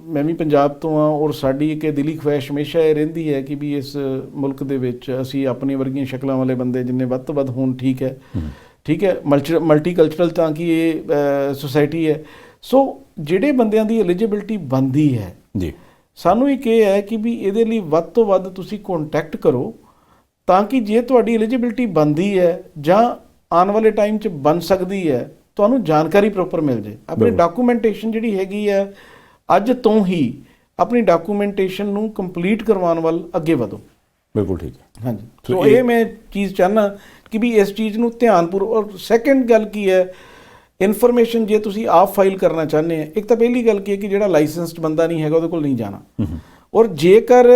ਮੈਂ ਵੀ ਪੰਜਾਬ ਤੋਂ ਹਾਂ ਔਰ ਸਾਡੀ ਇੱਕ ਦਿਲੀ ਖੁਆਇਸ਼ ਹਮੇਸ਼ਾ ਇਹ ਰਹਿੰਦੀ ਹੈ ਕਿ ਵੀ ਇਸ ਮੁਲਕ ਦੇ ਵਿੱਚ ਅਸੀਂ ਆਪਣੇ ਵਰਗੀਆਂ ਸ਼ਕਲਾਂ ਵਾਲੇ ਬੰਦੇ ਜਿੰਨੇ ਵੱਧ ਤੋਂ ਵੱਧ ਹੋਣ, ਠੀਕ ਹੈ, ਮਲਟੀ ਕਲਚਰਲ ਤਾਂ ਕਿ ਇਹ ਸੁਸਾਇਟੀ ਹੈ। ਸੋ ਜਿਹੜੇ ਬੰਦਿਆਂ ਦੀ ਐਲੀਜੀਬਿਲਟੀ ਬਣਦੀ ਹੈ ਜੀ, ਸਾਨੂੰ ਇੱਕ ਇਹ ਹੈ ਕਿ ਵੀ ਇਹਦੇ ਲਈ ਵੱਧ ਤੋਂ ਵੱਧ ਤੁਸੀਂ ਕੰਟੈਕਟ ਕਰੋ, ਤਾਂ ਕਿ ਜੇ ਤੁਹਾਡੀ ਐਲੀਜੀਬਿਲਟੀ ਬਣਦੀ ਹੈ ਜਾਂ ਆਉਣ ਵਾਲੇ ਟਾਈਮ 'ਚ ਬਣ ਸਕਦੀ ਹੈ, ਤੁਹਾਨੂੰ ਜਾਣਕਾਰੀ ਪ੍ਰੋਪਰ ਮਿਲ ਜੇ। ਆਪਣੀ ਡਾਕੂਮੈਂਟੇਸ਼ਨ ਜਿਹੜੀ ਹੈਗੀ ਹੈ, ਅੱਜ ਤੋਂ ਹੀ ਆਪਣੀ ਡਾਕੂਮੈਂਟੇਸ਼ਨ ਨੂੰ ਕੰਪਲੀਟ ਕਰਵਾਉਣ ਵੱਲ ਅੱਗੇ ਵਧੋ। ਬਿਲਕੁਲ ਠੀਕ ਹੈ। ਹਾਂਜੀ, ਸੋ ਇਹ ਮੈਂ ਚੀਜ਼ ਚਾਹੁੰਦਾ ਕਿ ਵੀ ਇਸ ਚੀਜ਼ ਨੂੰ ਧਿਆਨਪੂਰਵਕ। ਔਰ ਸੈਕੰਡ ਗੱਲ ਕੀ ਹੈ, ਇਨਫੋਰਮੇਸ਼ਨ ਜੇ ਤੁਸੀਂ ਆਪ ਫਾਈਲ ਕਰਨਾ ਚਾਹੁੰਦੇ ਆ, ਇੱਕ ਤਾਂ ਪਹਿਲੀ ਗੱਲ ਕੀ ਹੈ ਕਿ ਜਿਹੜਾ ਲਾਇਸੈਂਸਡ ਬੰਦਾ ਨਹੀਂ ਹੈਗਾ ਉਹਦੇ ਕੋਲ ਨਹੀਂ ਜਾਣਾ। ਔਰ ਜੇਕਰ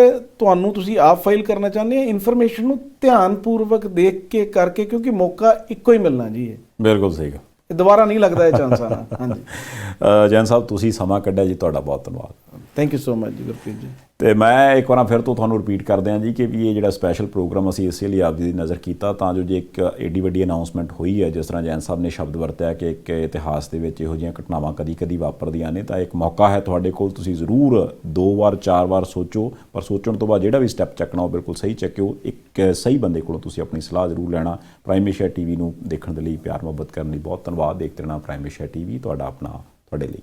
ਤੁਸੀਂ ਆਪ ਫਾਈਲ ਕਰਨਾ ਚਾਹੁੰਦੇ ਆ, ਇਨਫੋਰਮੇਸ਼ਨ ਨੂੰ ਧਿਆਨਪੂਰਵਕ ਦੇਖ ਕੇ ਕਰਕੇ, ਕਿਉਂਕਿ ਮੌਕਾ ਇੱਕੋ ਹੀ ਮਿਲਣਾ ਜੀ। ਇਹ ਬਿਲਕੁਲ ਸਹੀ ਗੱਲ, ਦੁਬਾਰਾ ਨਹੀਂ ਲੱਗਦਾ ਇਹ ਚਾਂਸ ਆਣਾ। ਹਾਂਜੀ ਜੈਨ ਸਾਹਿਬ, ਤੁਸੀਂ ਸਮਾਂ ਕੱਢਿਆ ਜੀ, ਤੁਹਾਡਾ ਬਹੁਤ ਧੰਨਵਾਦ। ਥੈਂਕ ਯੂ ਸੋ ਮਚ ਜੀ ਗੁਰਪ੍ਰੀਤ ਜੀ। ਤੇ ਮੈਂ ਇੱਕ ਵਾਰ ਫਿਰ ਤੋਂ ਤੁਹਾਨੂੰ ਰਿਪੀਟ ਕਰਦੇ ਹਾਂ ਜੀ ਕਿ ਵੀ ਇਹ ਜਿਹੜਾ ਸਪੈਸ਼ਲ ਪ੍ਰੋਗਰਾਮ ਅਸੀਂ ਇਸੇ ਲਈ ਆਪ ਜੀ ਦੀ ਨਜ਼ਰ ਕੀਤਾ, ਤਾਂ ਜੋ ਜੇ ਇੱਕ ਏਡੀ ਵੱਡੀ ਅਨਾਊਂਸਮੈਂਟ ਹੋਈ ਹੈ, ਜਿਸ ਤਰ੍ਹਾਂ ਜੈਨ ਸਾਹਿਬ ਨੇ ਸ਼ਬਦ ਵਰਤਿਆ ਕਿ ਇੱਕ ਇਤਿਹਾਸ ਦੇ ਵਿੱਚ ਇਹੋ ਜਿਹੀਆਂ ਘਟਨਾਵਾਂ ਕਦੀ ਵਾਪਰਦੀਆਂ ਨੇ, ਤਾਂ ਇੱਕ ਮੌਕਾ ਹੈ ਤੁਹਾਡੇ ਕੋਲ, ਤੁਸੀਂ ਜ਼ਰੂਰ 2 ਵਾਰ 4 ਵਾਰ ਸੋਚੋ, ਪਰ ਸੋਚਣ ਤੋਂ ਬਾਅਦ ਜਿਹੜਾ ਵੀ ਸਟੈਪ ਚੱਕਣਾ ਉਹ ਬਿਲਕੁਲ ਸਹੀ ਚੱਕਿਓ। ਇੱਕ ਸਹੀ ਬੰਦੇ ਕੋਲੋਂ ਤੁਸੀਂ ਆਪਣੀ ਸਲਾਹ ਜ਼ਰੂਰ ਲੈਣਾ। ਪ੍ਰਾਈਮ ਏਸ਼ੀਆ TV ਨੂੰ ਦੇਖਣ ਦੇ ਲਈ, ਪਿਆਰ ਮੁਹੱਬਤ ਕਰਨ ਲਈ ਬਹੁਤ ਧੰਨਵਾਦ। ਦੇਖਦੇ ਰਹਿਣਾ ਪ੍ਰਾਈਮ ਏਸ਼ੀਆ TV, ਤੁਹਾਡਾ ਆਪਣਾ, ਤੁਹਾਡੇ ਲਈ।